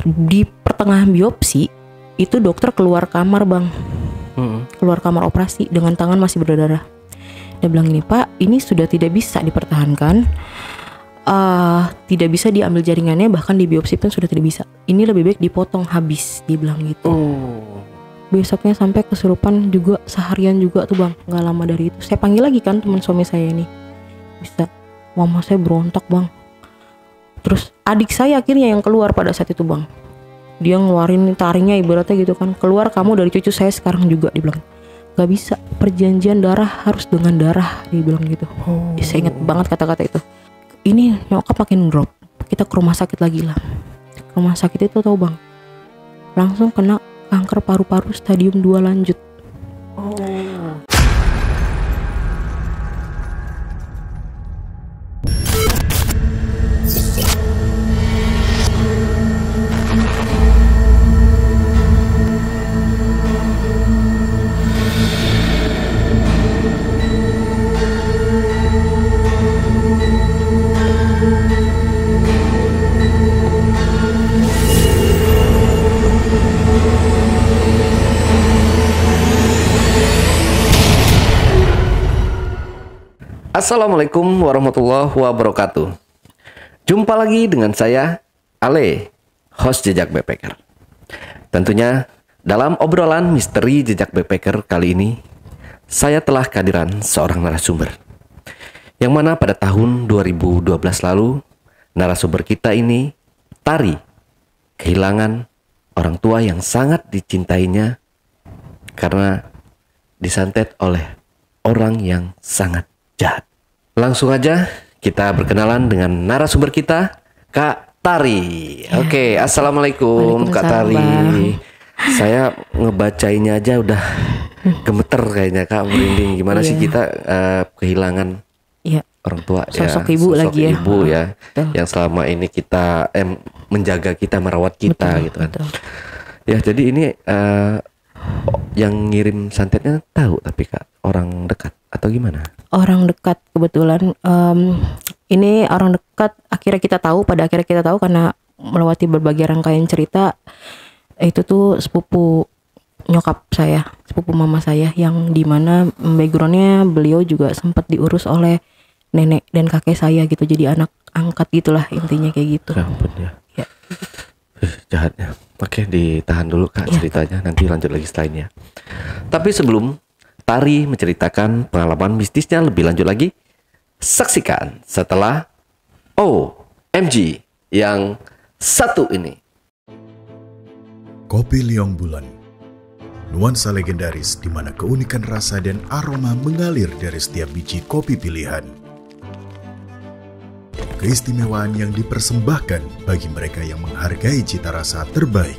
Di pertengahan biopsi itu dokter keluar kamar bang, keluar kamar operasi dengan tangan masih berdarah. Dia bilang gini, Pak, ini sudah tidak bisa dipertahankan, tidak bisa diambil jaringannya, bahkan di biopsi pun sudah tidak bisa. Ini lebih baik dipotong habis, dia bilang gitu. Besoknya sampai kesurupan juga, seharian juga tuh bang, nggak lama dari itu. Saya panggil lagi kan teman suami saya ini, bisa. Mama saya berontak bang. Terus adik saya akhirnya yang keluar pada saat itu bang. Dia ngeluarin taringnya ibaratnya gitu kan, keluar kamu dari cucu saya sekarang juga, dia bilang. Gak bisa, perjanjian darah harus dengan darah, dia bilang gitu. Saya ingat banget kata-kata itu. Ini nyokap makin drop, kita ke rumah sakit lagi lah. Ke rumah sakit itu tau bang, langsung kena kanker paru-paru stadium 2 lanjut. Assalamualaikum warahmatullahi wabarakatuh. Jumpa lagi dengan saya, Ale, host Jejak Backpacker. Tentunya dalam obrolan misteri Jejak Backpacker kali ini, saya telah kehadiran seorang narasumber, yang mana pada tahun 2012 lalu, narasumber kita ini, Tari, kehilangan orang tua yang sangat dicintainya karena disantet oleh orang yang sangat jahat. Langsung aja kita berkenalan dengan narasumber kita, Kak Tari. Oke, assalamualaikum Kak Tari. Bang. Saya ngebacainya aja udah gemeter kayaknya Kak, merinding. Gimana sih kita kehilangan orang tua, sosok ya, ibu sosok lagi ya. Ibu ya, yang selama ini kita menjaga kita, merawat kita, betul, gitu kan. Betul. Ya, jadi ini yang ngirim santetnya tahu tapi Kak, orang dekat atau gimana? Orang dekat kebetulan. Ini orang dekat pada akhirnya kita tahu karena melewati berbagai rangkaian cerita. Itu tuh sepupu nyokap saya, sepupu mama saya, yang dimana backgroundnya beliau juga sempat diurus oleh nenek dan kakek saya gitu, jadi anak angkat gitulah intinya kayak gitu. Ya ampun ya. Ya. Jahatnya. Oke, ditahan dulu Kak ceritanya, nanti lanjut lagi setelahnya. Tapi sebelum Tari menceritakan pengalaman mistisnya lebih lanjut lagi, saksikan setelah OMG yang satu ini. Kopi Liong Bulan, nuansa legendaris di mana keunikan rasa dan aroma mengalir dari setiap biji kopi pilihan. Keistimewaan yang dipersembahkan bagi mereka yang menghargai cita rasa terbaik.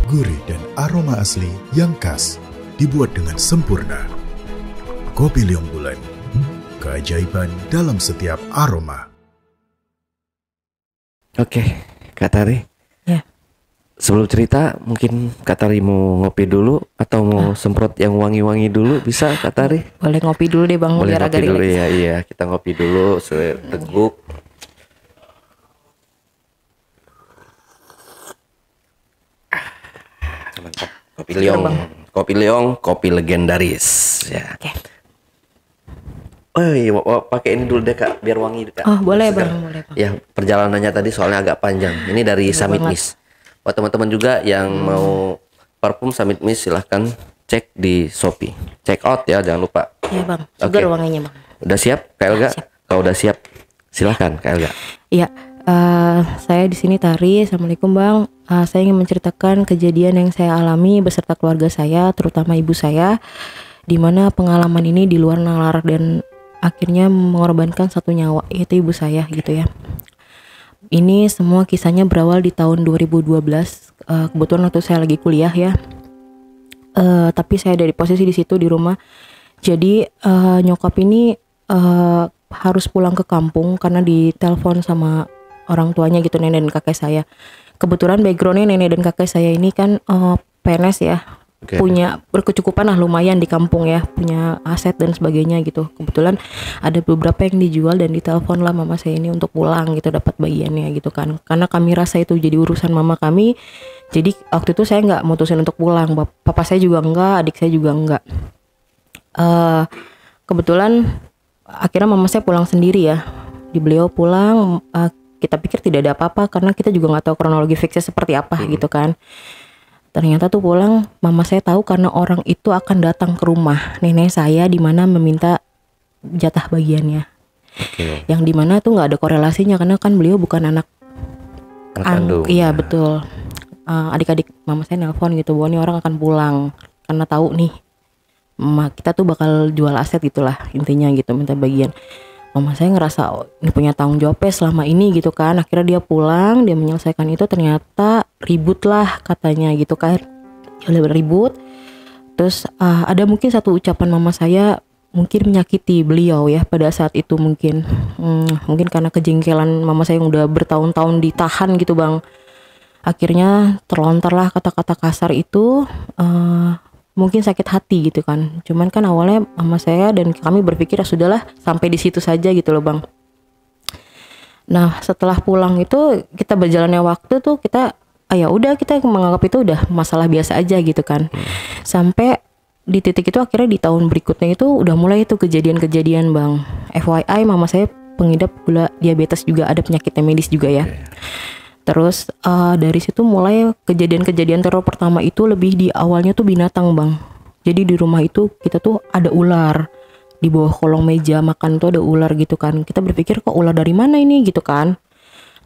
Gurih dan aroma asli yang khas dibuat dengan sempurna. Kopi Liong Bulan, keajaiban dalam setiap aroma. Oke, Kak Tari. Ya. Sebelum cerita, mungkin Kak Tari mau ngopi dulu atau mau semprot yang wangi-wangi dulu, bisa Kak Tari? Boleh ngopi dulu deh bang, Boleh biar ngopi agak dulu rileks. ya, iya kita ngopi dulu, teguk. Mantap. Kopi Liong, kopi legendaris ya. Oke. Oh iya, pakai ini dulu deh Kak, biar wangi Kak. Oh boleh Segar. bang, boleh bang. Ya, perjalanannya tadi soalnya agak panjang. Ini dari Summit banget. Mist. Buat teman-teman juga yang mau parfum Summit Mist, silahkan cek di Shopee. Check out ya, jangan lupa. Iya bang, segar Oke. wanginya bang. Udah siap Kak Elga? Siap. Kalau udah siap, silahkan Kak Elga. Iya, saya di sini Tari. Assalamualaikum bang. Saya ingin menceritakan kejadian yang saya alami beserta keluarga saya, terutama ibu saya, di mana pengalaman ini di luar nalar dan akhirnya mengorbankan satu nyawa, yaitu ibu saya gitu ya. Ini semua kisahnya berawal di tahun 2012. Kebetulan waktu saya lagi kuliah ya. Tapi saya dari posisi di situ di rumah. Jadi nyokap ini harus pulang ke kampung karena ditelepon sama orang tuanya gitu, nenek dan kakek saya. Kebetulan backgroundnya nenek dan kakek saya ini kan PNS ya, punya berkecukupan lah, lumayan di kampung ya, punya aset dan sebagainya gitu. Kebetulan ada beberapa yang dijual dan ditelepon lah mama saya ini untuk pulang gitu, dapat bagiannya gitu kan. Karena kami rasa itu jadi urusan mama kami, jadi waktu itu saya nggak mutusin untuk pulang. Papa saya juga enggak, adik saya juga enggak. Kebetulan akhirnya mama saya pulang sendiri ya. Di beliau pulang, kita pikir tidak ada apa-apa karena kita juga nggak tahu kronologi fixnya seperti apa gitu kan. Ternyata tuh pulang, mama saya tahu karena orang itu akan datang ke rumah nenek saya di mana meminta jatah bagiannya. Yang dimana tuh nggak ada korelasinya karena kan beliau bukan anak kandung. Iya betul. Adik-adik mama saya nelpon gitu bahwa ini orang akan pulang karena tahu nih kita tuh bakal jual aset gitulah intinya gitu, minta bagian. Mama saya ngerasa ini punya tanggung jawabnya selama ini gitu kan. Akhirnya dia pulang, dia menyelesaikan itu, ternyata ribut lah katanya gitu kan. Dia ribut. Terus ada mungkin satu ucapan mama saya mungkin menyakiti beliau ya pada saat itu mungkin. Mungkin karena kejengkelan mama saya yang udah bertahun-tahun ditahan gitu bang. Akhirnya terlontarlah kata-kata kasar itu. Mungkin sakit hati gitu kan. Cuman kan awalnya mama saya dan kami berpikir ya sudahlah sampai di situ saja gitu loh bang. Nah setelah pulang itu kita berjalannya waktu tuh kita ya udah kita menganggap itu udah masalah biasa aja gitu kan. Sampai di titik itu akhirnya di tahun berikutnya itu udah mulai itu kejadian-kejadian bang. FYI mama saya pengidap gula diabetes juga, ada penyakitnya medis juga ya. Terus dari situ mulai kejadian-kejadian teror pertama itu lebih di awalnya tuh binatang bang. Jadi di rumah itu kita tuh ada ular. Di bawah kolong meja makan tuh ada ular gitu kan. Kita berpikir kok ular dari mana ini gitu kan.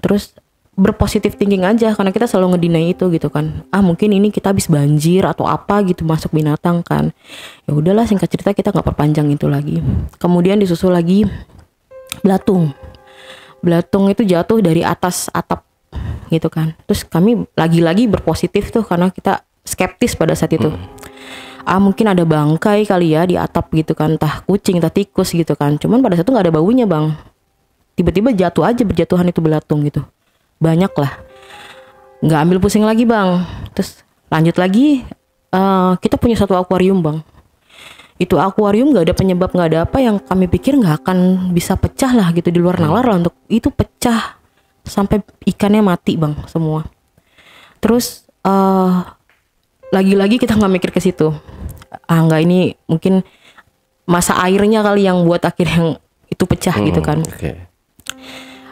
Terus berpositif thinking aja karena kita selalu ngedinai itu gitu kan. Mungkin ini kita habis banjir atau apa gitu masuk binatang kan. Ya udahlah singkat cerita kita nggak perpanjang itu lagi. Kemudian disusul lagi belatung. Belatung itu jatuh dari atas atap gitu kan. Terus kami lagi-lagi berpositif tuh karena kita skeptis pada saat itu. Mungkin ada bangkai kali ya di atap gitu kan, entah kucing, entah tikus gitu kan. Cuman pada saat itu nggak ada baunya bang. Tiba-tiba jatuh aja berjatuhan itu belatung gitu. Banyak lah. Nggak ambil pusing lagi bang. Terus lanjut lagi, kita punya satu akuarium bang. Itu akuarium nggak ada penyebab, nggak ada apa yang kami pikir nggak akan bisa pecah lah gitu di luar nalar lah untuk itu pecah. Sampai ikannya mati bang semua. Terus lagi-lagi kita nggak mikir ke situ. Nggak, ini mungkin masa airnya kali yang buat akhirnya yang itu pecah gitu kan.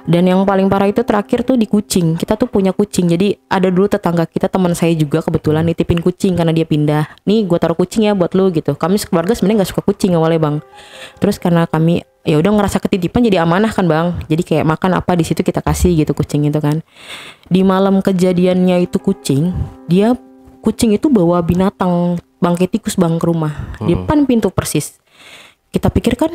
Dan yang paling parah itu terakhir tuh di kucing. Kita tuh punya kucing. Jadi ada dulu tetangga kita, teman saya juga kebetulan nitipin kucing karena dia pindah. Nih gue taruh kucing ya buat lu gitu. Kami sekeluarga sebenarnya nggak suka kucing awalnya bang. Terus karena kami ya udah ngerasa ketitipan jadi amanah kan bang. Jadi kayak makan apa di situ kita kasih gitu kucing itu kan. Di malam kejadiannya itu kucing itu bawa binatang bangkai tikus bang ke rumah. Di depan pintu persis. Kita pikir kan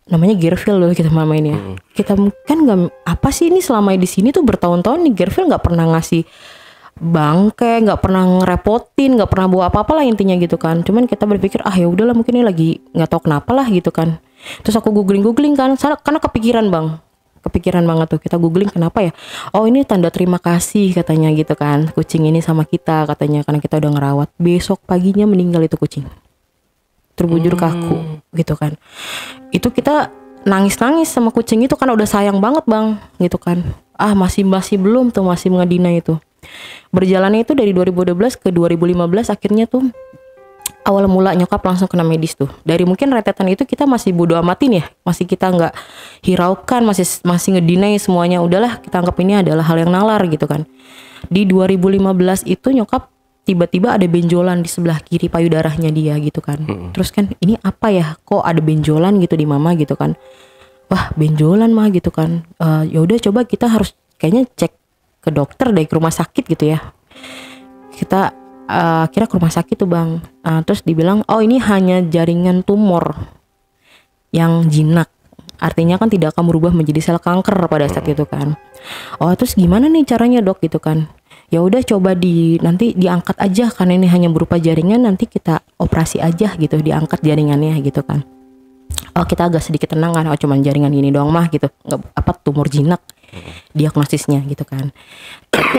namanya Garfield loh kita main ya. Kita kan nggak apa sih ini selama di sini tuh bertahun-tahun nih Garfield nggak pernah ngasih bangke, nggak pernah ngerepotin, nggak pernah bawa apa-apa lah intinya gitu kan. Cuman kita berpikir ya udahlah mungkin ini lagi nggak tahu kenapa lah gitu kan. Terus aku googling kan, karena kepikiran banget tuh kita googling kenapa ya. Ini tanda terima kasih katanya gitu kan kucing ini sama kita katanya karena kita udah ngerawat. Besok paginya meninggal itu kucing. Terbujur kaku gitu kan. Itu kita nangis-nangis sama kucing itu kan udah sayang banget bang gitu kan. Masih belum tuh masih ngedina itu. Berjalannya itu dari 2012 ke 2015 akhirnya tuh awal mula nyokap langsung kena medis tuh. Dari mungkin rentetan itu kita masih bodo amatin ya. Masih kita nggak hiraukan, masih ngedinai semuanya. Udahlah kita anggap ini adalah hal yang nalar gitu kan. Di 2015 itu nyokap tiba-tiba ada benjolan di sebelah kiri payudaranya dia gitu kan. Terus kan ini apa ya, kok ada benjolan gitu di mama gitu kan. Wah benjolan mah gitu kan. Ya udah coba kita harus kayaknya cek ke dokter deh, ke rumah sakit gitu ya. Kita kira ke rumah sakit tuh bang. Terus dibilang ini hanya jaringan tumor yang jinak. Artinya kan tidak akan berubah menjadi sel kanker pada saat itu kan. Terus gimana nih caranya dok gitu kan. Ya udah coba nanti diangkat aja karena ini hanya berupa jaringan, nanti kita operasi aja gitu, diangkat jaringannya gitu kan. Kita agak sedikit tenang kan, cuman jaringan gini doang mah gitu, nggak tumor jinak diagnosisnya gitu kan.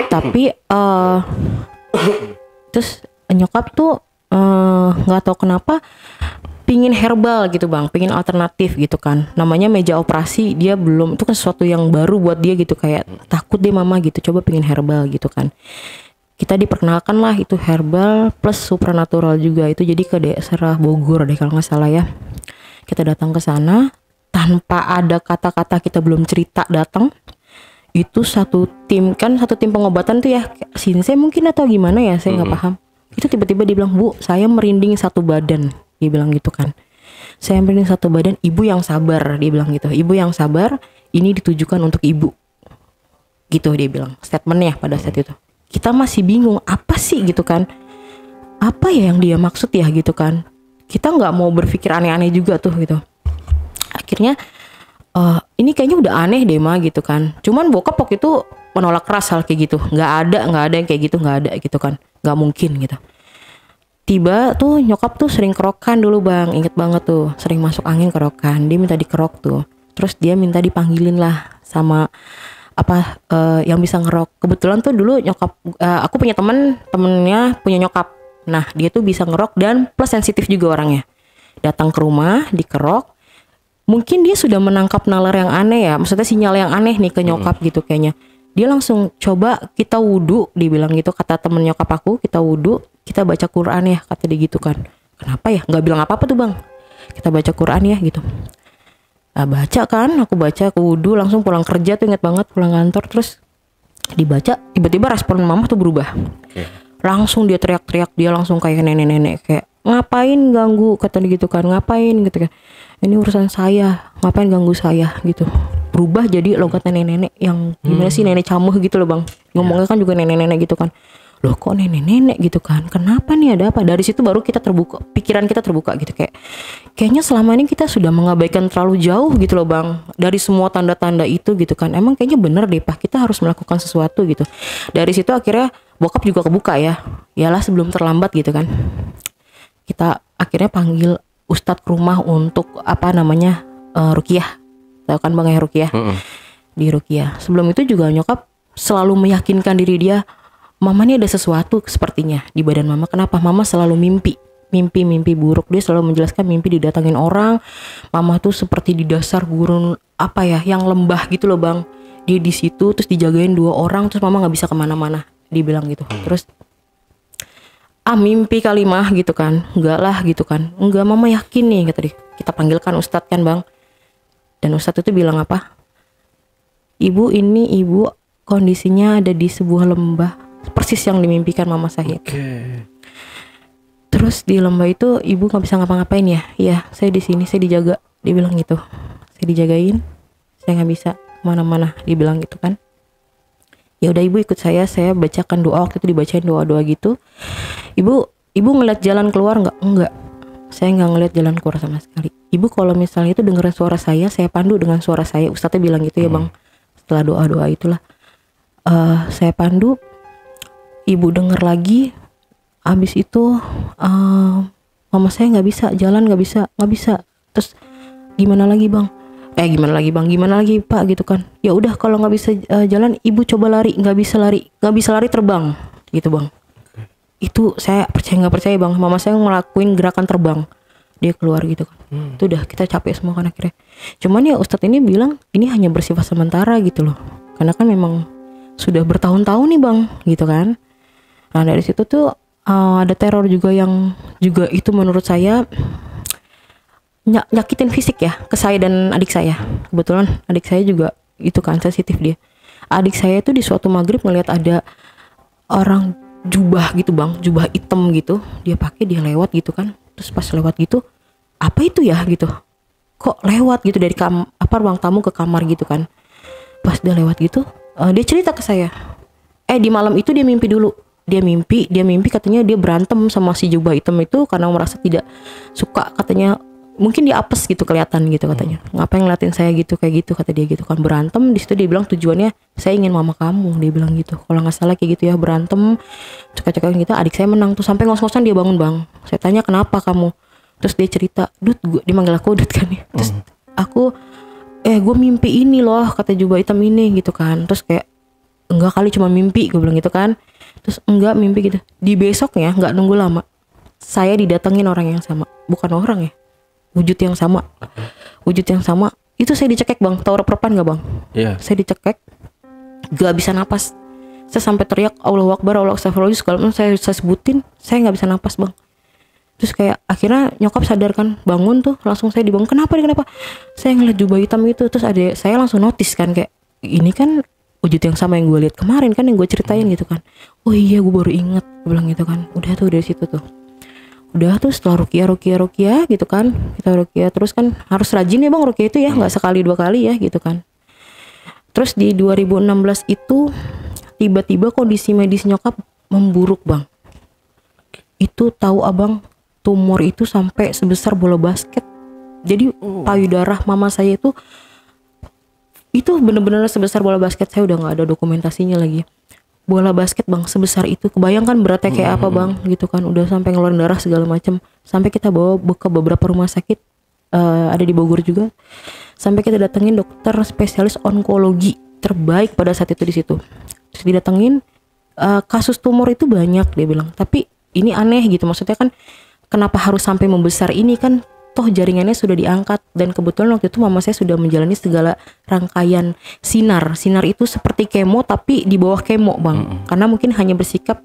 Tapi terus nyokap tuh nggak tahu kenapa pingin herbal gitu bang, pingin alternatif gitu kan. Namanya meja operasi, dia belum, itu kan sesuatu yang baru buat dia gitu, kayak takut deh mama gitu, coba pingin herbal gitu kan. Kita diperkenalkan lah itu herbal plus supranatural juga, itu jadi ke daerah Bogor deh kalau nggak salah ya. Kita datang ke sana tanpa ada kata-kata, kita belum cerita datang. Itu satu tim pengobatan tuh ya, Shinsei mungkin atau gimana ya, saya nggak paham. Itu tiba-tiba dia bilang, Bu, saya merinding satu badan. Dia bilang gitu kan. Saya merinding satu badan, ibu yang sabar. Dia bilang gitu, ibu yang sabar, ini ditujukan untuk ibu. Gitu dia bilang, statementnya pada saat itu. Kita masih bingung, apa sih gitu kan. Apa ya yang dia maksud ya gitu kan. Kita gak mau berpikir aneh-aneh juga tuh gitu. Akhirnya, ini kayaknya udah aneh deh ma gitu kan. Cuman bokap waktu itu menolak keras hal kayak gitu. Gak ada yang kayak gitu, gak ada gitu kan. Gak mungkin gitu. Tiba tuh nyokap tuh sering kerokan dulu bang, inget banget tuh, sering masuk angin kerokan, dia minta dikerok tuh, terus dia minta dipanggilin lah sama yang bisa ngerok. Kebetulan tuh dulu nyokap, aku punya temennya punya nyokap, nah dia tuh bisa ngerok dan plus sensitif juga orangnya. Datang ke rumah dikerok, mungkin dia sudah menangkap nalar yang aneh ya, maksudnya sinyal yang aneh nih ke nyokap gitu kayaknya. Dia langsung coba kita wudu, dibilang gitu, kata temen nyokap aku, kita wudu, kita baca Quran ya, kata dia gitu kan. Kenapa ya? Nggak bilang apa-apa tuh bang. Kita baca Quran ya gitu. Nah, baca kan, aku wudu, langsung pulang kerja tuh, inget banget pulang kantor, terus dibaca, tiba-tiba respon mama tuh berubah. Langsung dia teriak-teriak, dia langsung kayak nenek-nenek, kayak ngapain ganggu, kata dia gitu kan, ngapain gitu kan. Ini urusan saya, ngapain ganggu saya gitu. Berubah jadi logat nenek-nenek yang gimana sih, nenek camuh gitu loh bang. Ngomongnya kan juga nenek-nenek gitu kan. Loh kok nenek-nenek gitu kan, kenapa nih, ada apa? Dari situ baru kita terbuka, pikiran kita terbuka gitu, kayaknya selama ini kita sudah mengabaikan terlalu jauh gitu loh bang, dari semua tanda-tanda itu gitu kan. Emang kayaknya bener deh pak, kita harus melakukan sesuatu gitu. Dari situ akhirnya bokap juga kebuka ya, yalah sebelum terlambat gitu kan. Kita akhirnya panggil ustadz ke rumah untuk ruqyah. Tahu kan bang ya ruqyah? Di ruqyah. Sebelum itu juga nyokap selalu meyakinkan diri dia, mama ini ada sesuatu sepertinya di badan mama. Kenapa? Mama selalu mimpi buruk. Dia selalu menjelaskan mimpi didatangin orang. Mama tuh seperti di dasar gurun yang lembah gitu loh bang. Dia di situ terus dijagain 2 orang, terus mama nggak bisa kemana-mana. Dibilang gitu. Terus mimpi kali mah gitu kan. Enggak lah gitu kan. Enggak, mama yakin nih kata dia. Kita panggilkan ustadz kan bang. Dan ustadz itu bilang apa? Ibu kondisinya ada di sebuah lembah, persis yang dimimpikan mama saya. Terus di lembah itu ibu nggak bisa ngapa-ngapain ya? Iya, saya di sini, saya dijaga. Dia bilang gitu. Saya dijagain, saya nggak bisa kemana-mana. Dia bilang gitu kan. Ya udah ibu ikut saya bacakan doa. Waktu itu dibacain doa-doa gitu. Ibu ngeliat jalan keluar nggak? Enggak. Saya nggak ngeliat jalan keluar sama sekali. Ibu kalau misalnya itu dengerin suara saya pandu dengan suara saya. Ustadznya bilang gitu ya bang. Setelah doa-doa itulah, saya pandu, ibu denger lagi. Abis itu mama saya nggak bisa jalan, nggak bisa. Terus gimana lagi bang gimana lagi pak gitu kan. Ya udah kalau nggak bisa jalan, ibu coba lari. Nggak bisa lari terbang gitu bang. Itu saya percaya nggak percaya bang, mama saya ngelakuin gerakan terbang, dia keluar gitu kan. Itu udah kita capek semua kan akhirnya. Cuman ya ustadz ini bilang ini hanya bersifat sementara gitu loh, karena kan memang sudah bertahun-tahun nih bang gitu kan. Nah dari situ tuh ada teror juga yang juga itu menurut saya nyakitin fisik ya ke saya dan adik saya. Kebetulan adik saya juga itu kan sensitif dia. Adik saya itu di suatu maghrib ngelihat ada orang jubah gitu bang, jubah hitam gitu dia pakai, dia lewat gitu kan. Terus pas lewat gitu, apa itu ya gitu, kok lewat gitu dari ruang tamu ke kamar gitu kan. Pas dia lewat gitu, dia cerita ke saya, di malam itu dia mimpi dulu. Dia mimpi katanya dia berantem sama si jubah hitam itu karena merasa tidak suka, katanya mungkin dia apes gitu kelihatan gitu katanya. Ngapain ngeliatin saya gitu, kayak gitu kata dia gitu kan. Berantem di situ dia bilang tujuannya saya ingin mama kamu, dia bilang gitu. Kalau nggak salah kayak gitu ya, berantem cekak-cekakan gitu. Adik saya menang tuh sampai ngos-ngosan dia bangun bang. Saya tanya kenapa kamu? Terus dia cerita, Dut, dia manggil aku Dut kan ya. Terus aku gue mimpi ini loh kata jubah hitam ini gitu kan. Terus kayak enggak kali cuma mimpi, gue bilang gitu kan. Terus enggak mimpi gitu. Di besoknya nggak nunggu lama, saya didatengin orang yang sama, bukan orang ya, wujud yang sama. Wujud yang sama itu saya dicekek bang, tahu reperpan nggak bang? Iya. Saya dicekek, gak bisa napas. Saya sampai teriak Allahu Akbar, Allahu Astagfirullahaladzim, segala macam saya sebutin, saya nggak bisa napas bang. Terus kayak akhirnya nyokap sadar kan, bangun tuh, langsung saya dibangun. Kenapa? Saya ngeliat jubah hitam itu, terus ada saya langsung notice kan kayak ini kan wujud yang sama yang gue lihat kemarin kan, yang gue ceritain gitu kan. Oh iya, gue baru inget, gue bilang gitu kan. Udah tuh dari situ tuh. Udah tuh setelah ruqyah gitu kan, kita ruqyah terus kan harus rajin ya bang ruqyah itu ya, nggak sekali 2 kali ya gitu kan. Terus di 2016 itu tiba-tiba kondisi medis nyokap memburuk bang. Itu tahu abang, tumor itu sampai sebesar bola basket. Jadi payudara mama saya itu benar-benar sebesar bola basket. Saya udah nggak ada dokumentasinya lagi. Bola basket bang, sebesar itu. Kebayangkan beratnya kayak apa bang, gitu kan. Udah sampai ngeluarin darah segala macam. Sampai kita bawa ke beberapa rumah sakit, ada di Bogor juga. Sampai kita datengin dokter spesialis onkologi terbaik pada saat itu di situ. Terus didatengin, kasus tumor itu banyak dia bilang. Tapi ini aneh gitu, maksudnya kan kenapa harus sampai membesar ini kan, toh jaringannya sudah diangkat. Dan kebetulan waktu itu mama saya sudah menjalani segala rangkaian sinar. Sinar itu seperti kemo tapi di bawah kemo bang, karena mungkin hanya bersikap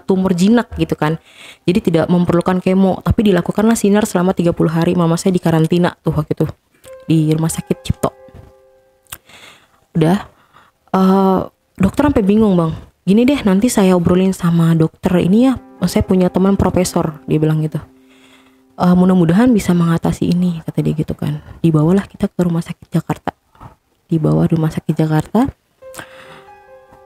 tumor jinak gitu kan, jadi tidak memerlukan kemo. Tapi dilakukanlah sinar selama 30 hari. Mama saya di karantina tuh waktu itu di rumah sakit Cipto. Udah dokter sampai bingung bang, gini deh nanti saya obrolin sama dokter ini ya, saya punya teman profesor, dia bilang gitu. Mudah-mudahan bisa mengatasi ini, kata dia gitu kan. Dibawalah kita ke rumah sakit Jakarta. Dibawa rumah sakit Jakarta.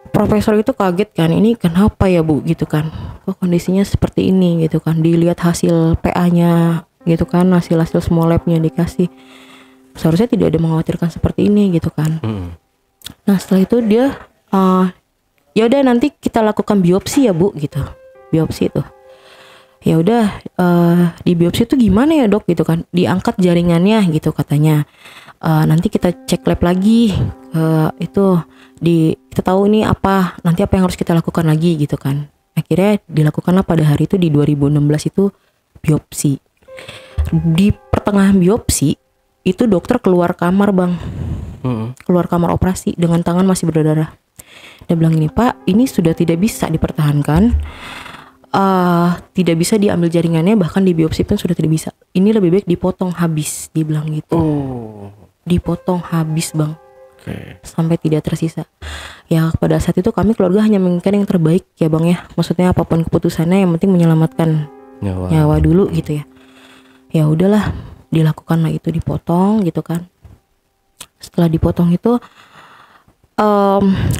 Profesor itu kaget kan, ini kenapa ya bu gitu kan, kok kondisinya seperti ini gitu kan. Dilihat hasil PA-nya gitu kan, hasil semua labnya dikasih, seharusnya tidak ada mengkhawatirkan seperti ini gitu kan. Nah setelah itu dia ya udah nanti kita lakukan biopsi ya bu gitu. Biopsi itu ya udah, di biopsi itu gimana ya dok gitu kan, diangkat jaringannya gitu katanya. Nanti kita cek lab lagi, itu kita tahu ini apa, nanti apa yang harus kita lakukan lagi gitu kan. Akhirnya dilakukanlah pada hari itu di 2016 itu biopsi. Di pertengahan biopsi itu dokter keluar kamar bang, keluar kamar operasi dengan tangan masih berdarah. Dia bilang ini pak, ini sudah tidak bisa dipertahankan, tidak bisa diambil jaringannya, bahkan di biopsi pun sudah tidak bisa. Ini lebih baik dipotong habis, dibilang gitu. Dipotong habis bang, sampai tidak tersisa. Ya pada saat itu kami keluarga hanya menginginkan yang terbaik ya bang ya. Maksudnya apapun keputusannya yang penting menyelamatkan nyawa dulu gitu ya. Ya udahlah, dilakukanlah itu, dipotong gitu kan. Setelah dipotong itu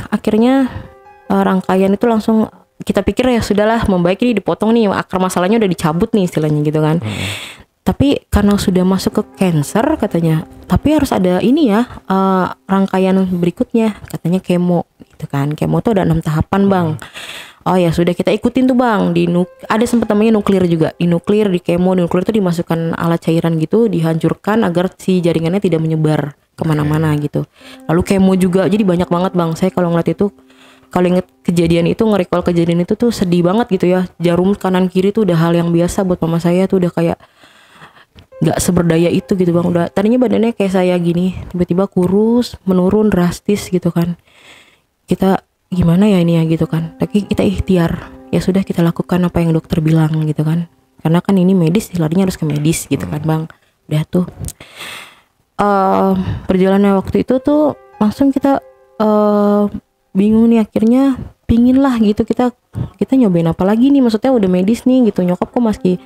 akhirnya rangkaian itu langsung kita pikir ya sudahlah, membaik ini dipotong nih, akar masalahnya udah dicabut nih istilahnya gitu kan. Tapi karena sudah masuk ke cancer katanya, tapi harus ada ini ya, rangkaian berikutnya katanya kemo gitu kan. Kemo tuh ada 6 tahapan bang. Oh ya sudah, kita ikutin tuh bang. Ada sempat namanya nuklir juga. Di nuklir, di kemo, di nuklir tuh dimasukkan alat cairan gitu, dihancurkan agar si jaringannya tidak menyebar kemana-mana gitu. Lalu kemo juga, jadi banyak banget bang. Saya kalau ngeliat itu, kalau inget kejadian itu, nge-recall kejadian itu tuh sedih banget gitu ya. Jarum kanan kiri tuh udah hal yang biasa buat mama saya tuh, udah kayak nggak seberdaya itu gitu bang. Udah tadinya badannya kayak saya gini, tiba-tiba kurus, menurun drastis gitu kan. Kita gimana ya ini ya gitu kan. Tapi kita ikhtiar, ya sudah kita lakukan apa yang dokter bilang gitu kan. Karena kan ini medis, larinya harus ke medis gitu kan bang. Udah tuh perjalanan waktu itu tuh langsung kita bingung nih, akhirnya pingin lah gitu kita nyobain apa lagi nih, maksudnya udah medis nih gitu. Nyokap kok masih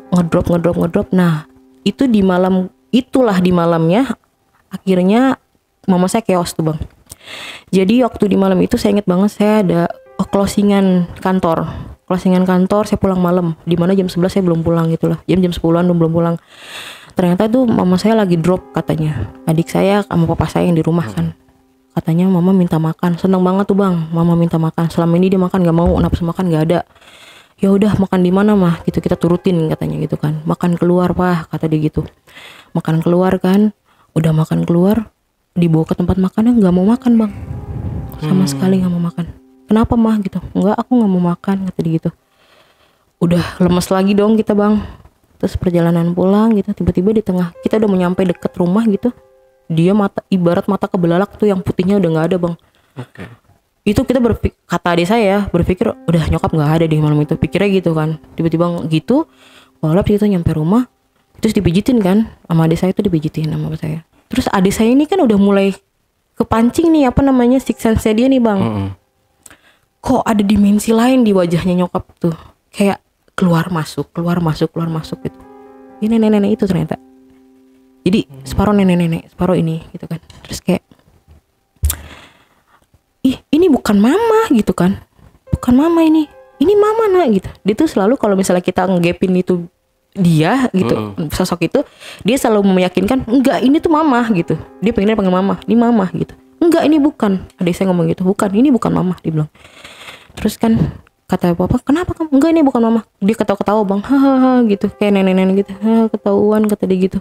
ngedrop. Nah itu di malamnya akhirnya mama saya chaos tuh bang. Jadi waktu di malam itu saya inget banget, saya ada closingan kantor, saya pulang malam, dimana jam 11 saya belum pulang gitu lah, jam 10-an belum pulang. Ternyata itu mama saya lagi drop katanya, adik saya sama papa saya yang di rumah kan. Katanya mama minta makan, seneng banget tuh bang, mama minta makan. Selama ini dia makan gak mau, nafsu makan gak ada. Ya udah makan di mana mah gitu, kita turutin katanya gitu kan. Makan keluar pak, kata dia gitu. Makan keluar kan, udah makan keluar, dibawa ke tempat makannya gak mau makan bang, sama sekali gak mau makan. Kenapa mah gitu? Enggak, aku gak mau makan, kata dia gitu. udah lemes lagi dong kita bang. Terus perjalanan pulang gitu, tiba-tiba di tengah kita udah mau nyampe deket rumah gitu, dia ibarat mata kebelalak tuh yang putihnya udah nggak ada bang. Itu kita kata adik saya berpikir udah nyokap nggak ada di malam itu, pikirnya gitu kan. Tiba-tiba gitu kolaps gitu nyampe rumah, terus dipijitin kan sama adik saya, itu dipijitin sama bapak saya. Terus adik saya ini kan udah mulai kepancing nih apa namanya sixth sense dia nih bang. Kok ada dimensi lain di wajahnya nyokap tuh, kayak keluar masuk gitu. Ini nenek-nenek itu ternyata. Jadi separuh nenek-nenek, separuh ini gitu kan. Terus kayak, ih ini bukan mama gitu kan, bukan mama ini mama nak gitu. Dia tuh selalu kalau misalnya kita ngegapin itu dia gitu, sosok itu, dia selalu meyakinkan enggak ini tuh mama gitu. Dia pengennya panggil mama, ini mama gitu. Enggak ini bukan. Adik saya ngomong gitu, bukan, ini bukan mama, dia bilang. Terus kan kata papa, kenapa kamu? Enggak ini bukan mama. Dia ketawa-ketawa bang, hahaha gitu, kayak nenek-nenek gitu, ketahuan kata dia gitu.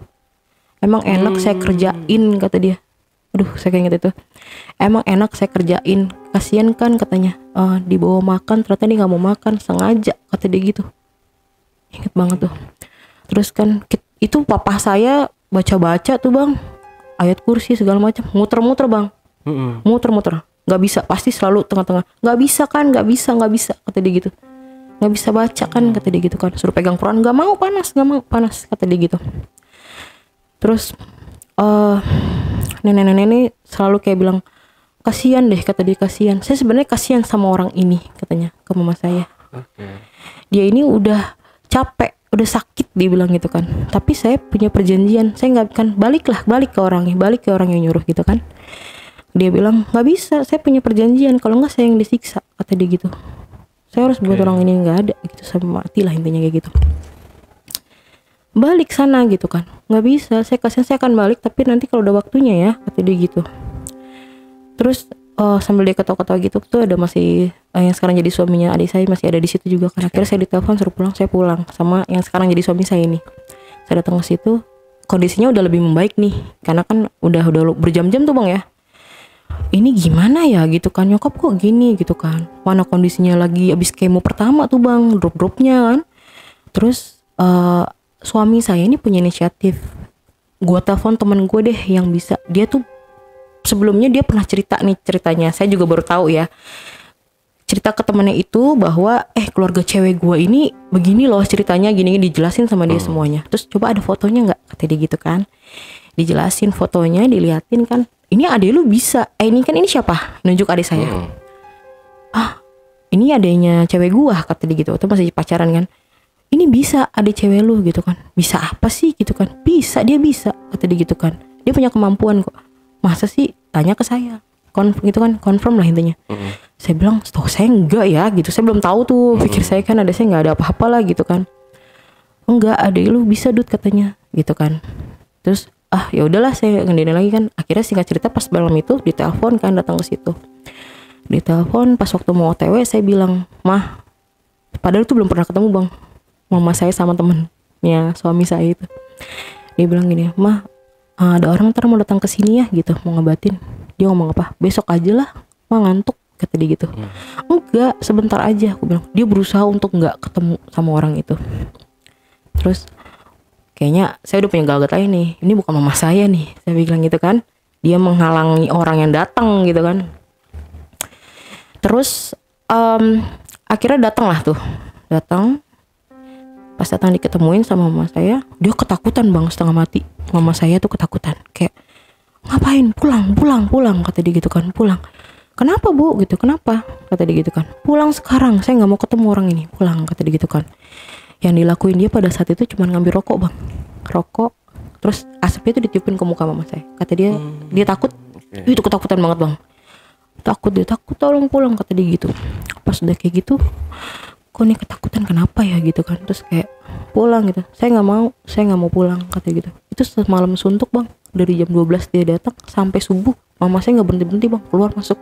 Emang enak saya kerjain kata dia. Aduh saya kayak gitu tuh. Emang enak saya kerjain, kasian kan katanya. Dibawa makan, ternyata dia nggak mau makan, sengaja kata dia gitu. Ingat banget tuh. Terus kan itu papa saya baca-baca tuh bang, ayat kursi segala macam, muter-muter bang, muter-muter. Nggak bisa, pasti selalu tengah-tengah. Nggak bisa kata dia gitu. Nggak bisa baca kan kata dia gitu kan. Suruh pegang Quran, nggak mau panas kata dia gitu. Terus nenek-nenek ini selalu kayak bilang kasihan deh kata dia, kasihan. Saya sebenarnya kasihan sama orang ini katanya ke mama saya. Dia ini udah capek, udah sakit dia bilang gitu kan. Tapi saya punya perjanjian, saya nggak kan balik ke orang yang nyuruh gitu kan. Dia bilang nggak bisa, saya punya perjanjian, kalau nggak saya yang disiksa kata dia gitu. Saya harus buat orang ini nggak ada gitu sampai mati lah intinya kayak gitu. Balik sana gitu kan, nggak bisa, saya kasihan, saya akan balik tapi nanti kalau udah waktunya ya kata dia gitu. Terus sambil dia ketawa-ketawa gitu tuh ada masih yang sekarang jadi suaminya adik saya masih ada di situ juga kan. Akhirnya saya ditelepon suruh pulang, saya pulang sama yang sekarang jadi suami saya ini. Saya datang ke situ, kondisinya udah lebih membaik nih, karena kan udah berjam-jam tuh bang ya. Ini gimana ya gitu kan, nyokap kok gini gitu kan, mana kondisinya lagi abis kemo pertama tuh bang, drop-dropnya kan. Terus suami saya ini punya inisiatif, gue telepon temen gue deh yang bisa. Dia tuh sebelumnya dia pernah cerita nih ceritanya, saya juga baru tahu ya, cerita ke temennya itu bahwa keluarga cewek gue ini begini loh ceritanya, gini dijelasin sama dia semuanya. Terus coba ada fotonya nggak kata dia gitu kan, dijelasin fotonya, diliatin kan, ini adek lu bisa, ini kan ini siapa, nunjuk adik saya. Ini adeknya cewek gua kata dia gitu, itu masih pacaran kan. Ini bisa adek cewek lu gitu kan. Bisa apa sih gitu kan, bisa, dia bisa kata dia gitu kan. Dia punya kemampuan kok, masa sih, tanya ke saya gitu kan, confirm lah intinya. Saya bilang setahu saya enggak ya gitu, saya belum tahu tuh, pikir saya kan ada, saya nggak ada apa-apa lah gitu kan. Enggak, adek lu bisa Dut katanya gitu kan. Terus ya udahlah saya ngendain lagi kan. Akhirnya singkat cerita pas malam itu ditelepon kan, datang ke situ. Ditelepon pas waktu mau OTW saya bilang, "Mah." Padahal itu belum pernah ketemu, Bang. Mama saya sama temennya suami saya itu. Dia bilang gini, "Mah, ada orang ntar mau datang ke sini ya gitu, mau ngebatin." Dia ngomong apa? "Besok aja lah, Mah ngantuk," kata dia gitu. "Enggak, sebentar aja," aku bilang. Dia berusaha untuk enggak ketemu sama orang itu. Terus kayaknya saya udah punya gelagat aja nih, ini bukan mama saya nih, saya bilang gitu kan. Dia menghalangi orang yang datang gitu kan. Terus akhirnya datang lah tuh, pas datang diketemuin sama mama saya, dia ketakutan Bang, setengah mati. Mama saya tuh ketakutan, kayak ngapain, pulang kata dia gitu kan. Pulang, kenapa Bu gitu, kenapa kata dia gitu kan. Pulang sekarang, saya nggak mau ketemu orang ini, pulang kata dia gitu kan. Yang dilakuin dia pada saat itu cuma ngambil rokok Bang, rokok, terus asapnya itu ditiupin ke muka mama saya. Kata dia, dia takut, itu ketakutan banget Bang, dia takut, tolong pulang kata dia gitu. Pas udah kayak gitu, kok nih ketakutan kenapa ya gitu kan. Terus kayak pulang gitu, saya nggak mau pulang kata gitu. Itu semalam suntuk Bang, dari jam 12 dia datang sampai subuh, mama saya nggak berhenti Bang, keluar masuk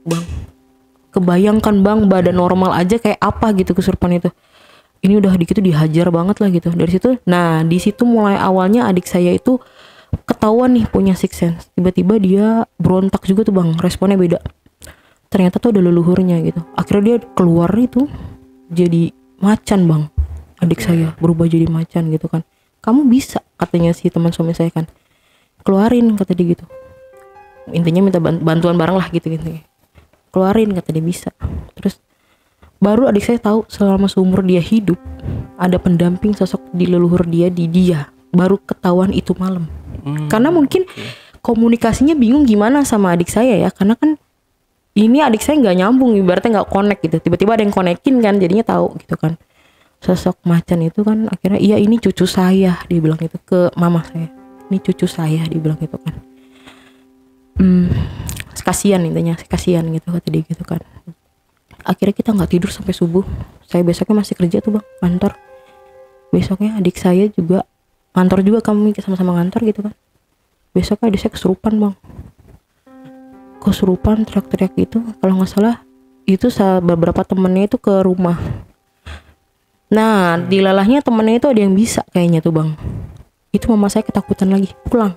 Bang. Kebayangkan Bang, badan normal aja kayak apa gitu kesurupan itu. Ini udah gitu dihajar banget lah gitu. Dari situ, nah di situ mulai awalnya adik saya itu ketahuan nih punya sixth sense. Tiba-tiba dia berontak juga tuh Bang, responnya beda. Ternyata tuh ada leluhurnya gitu. Akhirnya dia keluar itu, jadi macan bang. Adik saya berubah jadi macan gitu kan. Kamu bisa, katanya si teman suami saya kan, keluarin, kata dia gitu. Intinya minta bantuan bareng lah gitu. Keluarin, kata dia, bisa. Terus baru adik saya tahu selama seumur dia hidup ada pendamping sosok di leluhur dia di dia. Baru ketahuan itu malam. Karena mungkin komunikasinya bingung gimana sama adik saya ya, karena kan ini adik saya nggak nyambung, ibaratnya nggak connect gitu. Tiba-tiba ada yang konekin kan, jadinya tahu gitu kan. Sosok macan itu kan akhirnya, iya ini cucu saya, dia bilang gitu ke mama saya. Ini cucu saya, dia bilang gitu kan. Kasian intinya, kasian gitu kata dia gitu kan. Akhirnya kita nggak tidur sampai subuh. Saya besoknya masih kerja tuh bang, kantor. Besoknya adik saya juga kantor juga, kami sama-sama kantor gitu kan. Besoknya adik saya kesurupan bang. Kesurupan teriak-teriak gitu. Kalau nggak salah itu beberapa temennya itu ke rumah. Nah dilalahnya temennya itu ada yang bisa kayaknya tuh bang. Itu mama saya ketakutan lagi. Pulang.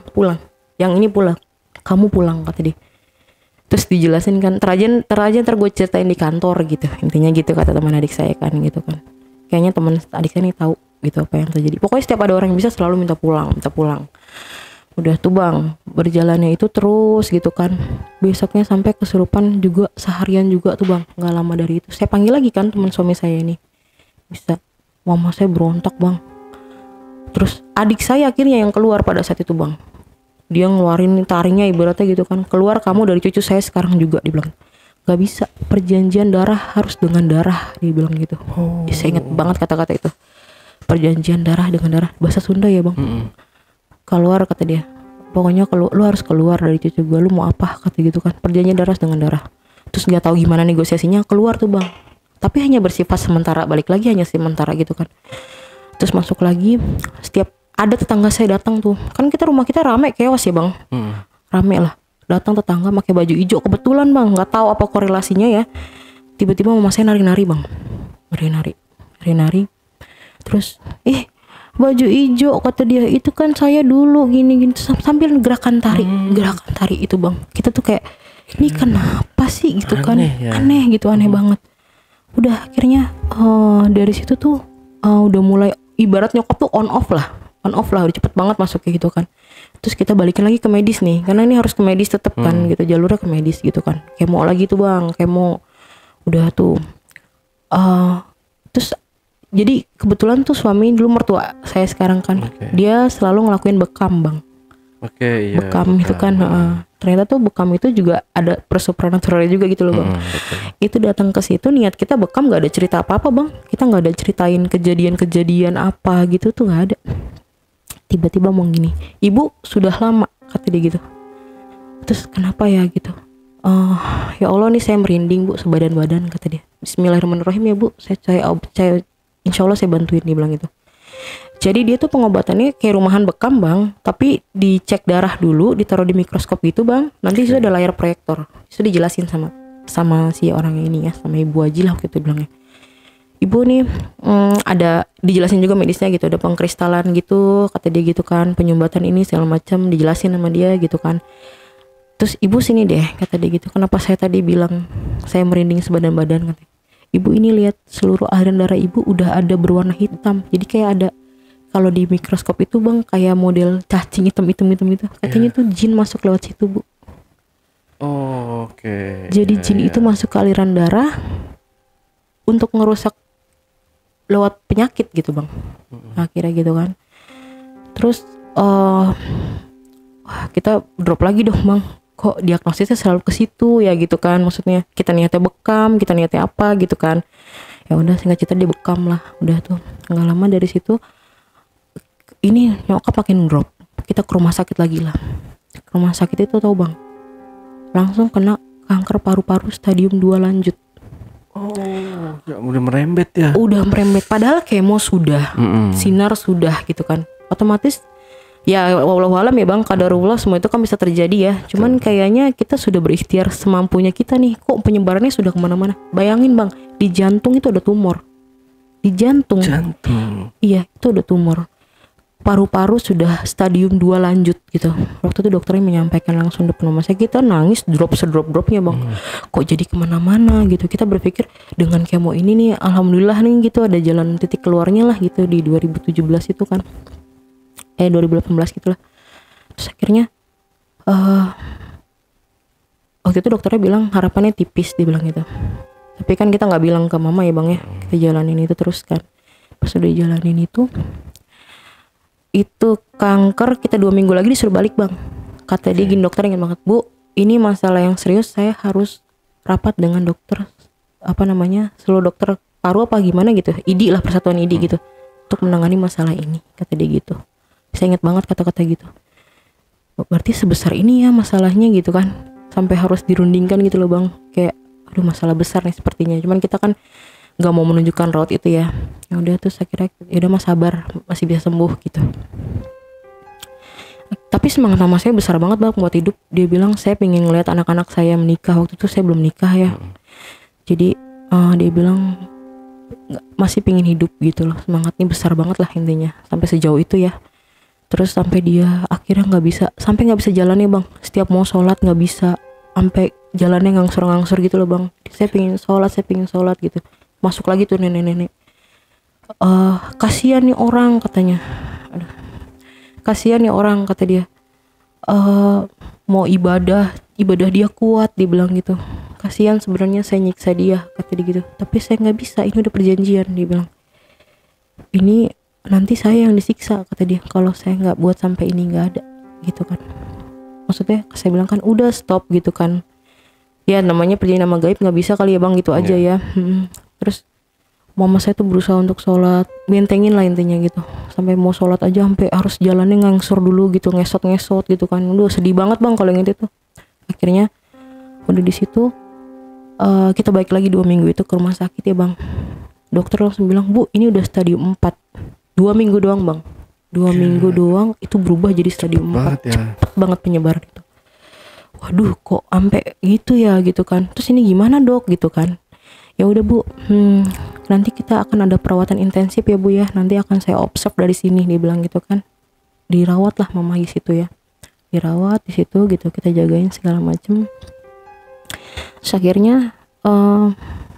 Yang ini pulang. Kamu pulang, kata dia. Terus dijelasin kan, terajan ntar gue ceritain di kantor gitu. Intinya gitu kata teman adik saya kan gitu kan. Kayaknya teman adik saya ini tahu gitu apa yang terjadi. Pokoknya setiap ada orang yang bisa selalu minta pulang. Udah tuh bang, berjalannya itu terus gitu kan. Besoknya sampai kesurupan juga seharian juga tuh bang. Gak lama dari itu saya panggil lagi kan teman suami saya ini. Bisa, mama saya berontak bang. Terus adik saya akhirnya yang keluar pada saat itu bang. Dia ngeluarin taringnya ibaratnya gitu kan. Keluar kamu dari cucu saya sekarang juga, dibilang. Gak bisa, perjanjian darah harus dengan darah, dia bilang gitu. Ya, saya ingat banget kata-kata itu. Perjanjian darah dengan darah, bahasa Sunda ya bang. Keluar, kata dia. Pokoknya lu harus keluar dari cucu gue, lu mau apa, kata gitu kan. Perjanjian darah dengan darah. Terus gak tahu gimana negosiasinya, keluar tuh bang. Tapi hanya bersifat sementara, balik lagi hanya sementara gitu kan. Terus masuk lagi, setiap ada tetangga saya datang tuh. Kan rumah kita rame kewas ya bang. Rame lah. Datang tetangga pakai baju hijau. Kebetulan bang, gak tahu apa korelasinya ya. Tiba-tiba mama saya nari-nari bang. Nari-nari. Terus, baju hijau, kata dia. Itu kan saya dulu gini. Sambil gerakan tari. Gerakan tari itu bang. Kita tuh kayak, ini kenapa sih gitu kan. Aneh gitu, aneh banget. Udah akhirnya dari situ tuh udah mulai ibarat nyokap tuh on off lah udah cepet banget masuknya gitu kan. Terus kita balikin lagi ke medis nih, karena ini harus ke medis tetep kan gitu, jalurnya ke medis gitu kan. Kemo lagi tuh bang, kemo udah tuh. Terus jadi kebetulan tuh suami dulu mertua saya sekarang kan, dia selalu ngelakuin bekam bang. Bekam itu kan ternyata tuh bekam itu juga ada supranatural juga gitu loh bang. Itu datang ke situ niat kita bekam, gak ada cerita apa-apa bang. Kita gak ada ceritain kejadian-kejadian apa gitu tuh, gak ada. Tiba-tiba mau gini, ibu sudah lama, kata dia gitu. Terus kenapa ya gitu. Ya Allah nih saya merinding bu sebadan-badan, kata dia. Bismillahirrahmanirrahim ya bu, saya insya Allah saya bantuin, dia bilang gitu. Jadi dia tuh pengobatannya kayak rumahan bekam bang, tapi dicek darah dulu, ditaruh di mikroskop gitu bang. Nanti sudah ada layar proyektor, sudah dijelasin sama si orang ini ya, sama ibu Haji lah gitu bilangnya. Ibu nih ada dijelasin juga medisnya gitu, ada pengkristalan gitu, kata dia gitu kan, penyumbatan ini segala macam dijelasin sama dia gitu kan. Terus ibu sini deh, kata dia gitu. Kenapa saya tadi bilang saya merinding sebadan-badan, kata. Ibu ini lihat seluruh aliran darah ibu udah ada berwarna hitam, jadi kayak ada. Kalau di mikroskop itu bang kayak model cacing hitam itu katanya tuh jin masuk lewat situ bu. Jadi jin itu masuk ke aliran darah untuk ngerusak lewat penyakit gitu bang. Akhirnya gitu kan. Terus kita drop lagi dong bang. Kok diagnosisnya selalu ke situ ya gitu kan, maksudnya kita niatnya bekam, kita niatnya apa gitu kan. Ya udah singkat cerita dia bekam lah. Udah tuh nggak lama dari situ ini nyokap makin drop. Kita ke rumah sakit lagi lah. Ke rumah sakit itu tau bang, langsung kena kanker paru-paru stadium 2 lanjut. Ya udah merembet ya. Udah merembet, padahal kemo sudah, sinar sudah gitu kan. Otomatis ya wallahualam ya bang, qadarullah semua itu kan bisa terjadi ya. Cuman kayaknya kita sudah berikhtiar semampunya kita nih. Kok penyebarannya sudah kemana-mana. Bayangin bang, di jantung itu ada tumor. Di jantung. Iya itu ada tumor. paru-paru sudah stadium 2 lanjut gitu. Waktu itu dokternya menyampaikan langsung depan rumah saya, kita nangis drop-dropnya bang. Kok jadi kemana-mana gitu. Kita berpikir dengan kemo ini nih alhamdulillah nih gitu ada jalan titik keluarnya lah gitu di 2017 itu kan. 2018 gitu lah. Terus akhirnya waktu itu dokternya bilang harapannya tipis, dia bilang gitu. Tapi kan kita nggak bilang ke mama ya bang ya, kita jalanin itu terus kan. Pas udah jalanin itu kanker, kita 2 minggu lagi disuruh balik bang. Kata dia gini, dokter ingin banget, Bu, ini masalah yang serius, saya harus rapat dengan dokter seluruh dokter paru apa gimana gitu, ID lah, persatuan ID gitu, untuk menangani masalah ini, kata dia gitu. Saya ingat banget kata-kata gitu. Berarti sebesar ini ya masalahnya gitu kan, sampai harus dirundingkan gitu loh bang. Kayak aduh masalah besar nih sepertinya. Cuman kita kan nggak mau menunjukkan raut itu ya. Ya udah tuh saya kira ya udah mas sabar, masih bisa sembuh gitu. Tapi semangat mama saya besar banget bang buat hidup. Dia bilang saya pengen ngeliat anak-anak saya menikah. Waktu itu saya belum nikah ya. Jadi dia bilang masih pengen hidup gitu loh. Semangatnya besar banget lah intinya. Sampai sejauh itu ya. Terus sampai dia akhirnya nggak bisa jalan ya bang. Setiap mau sholat nggak bisa. Sampai jalannya ngangsur gitu loh bang. Saya pengen sholat gitu. Masuk lagi tuh nenek-nenek. Kasihan nih orang katanya. Kasihan nih orang kata dia. Mau ibadah dia kuat, dia bilang gitu. Kasihan sebenarnya saya nyiksa dia kata dia gitu. Tapi saya nggak bisa, ini udah perjanjian, dia bilang. Ini nanti saya yang disiksa kata dia kalau saya nggak buat sampai ini nggak ada gitu kan. Maksudnya saya bilang kan udah stop gitu kan. Ya namanya perjanjian nama gaib nggak bisa kali ya bang gitu aja ya. Terus mama saya tuh berusaha untuk sholat, bentengin lah intinya gitu. Sampai mau sholat aja sampai harus jalannya ngangsur dulu gitu, ngesot gitu kan. Udah sedih banget bang kalau yang itu tuh. Akhirnya udah di situ kita balik lagi 2 minggu itu ke rumah sakit ya bang. Dokter langsung bilang, Bu ini udah stadium 4. 2 minggu doang bang. 2 minggu doang itu berubah jadi stadium 4 ya. Cepet banget penyebaran itu. Waduh kok sampai gitu ya gitu kan. Terus ini gimana dok gitu kan. Ya udah Bu, nanti kita akan ada perawatan intensif ya Bu ya. Nanti akan saya observe dari sini, dia bilang gitu kan. Dirawat lah mama di situ ya. Dirawat di situ gitu, kita jagain segala macem. Terus akhirnya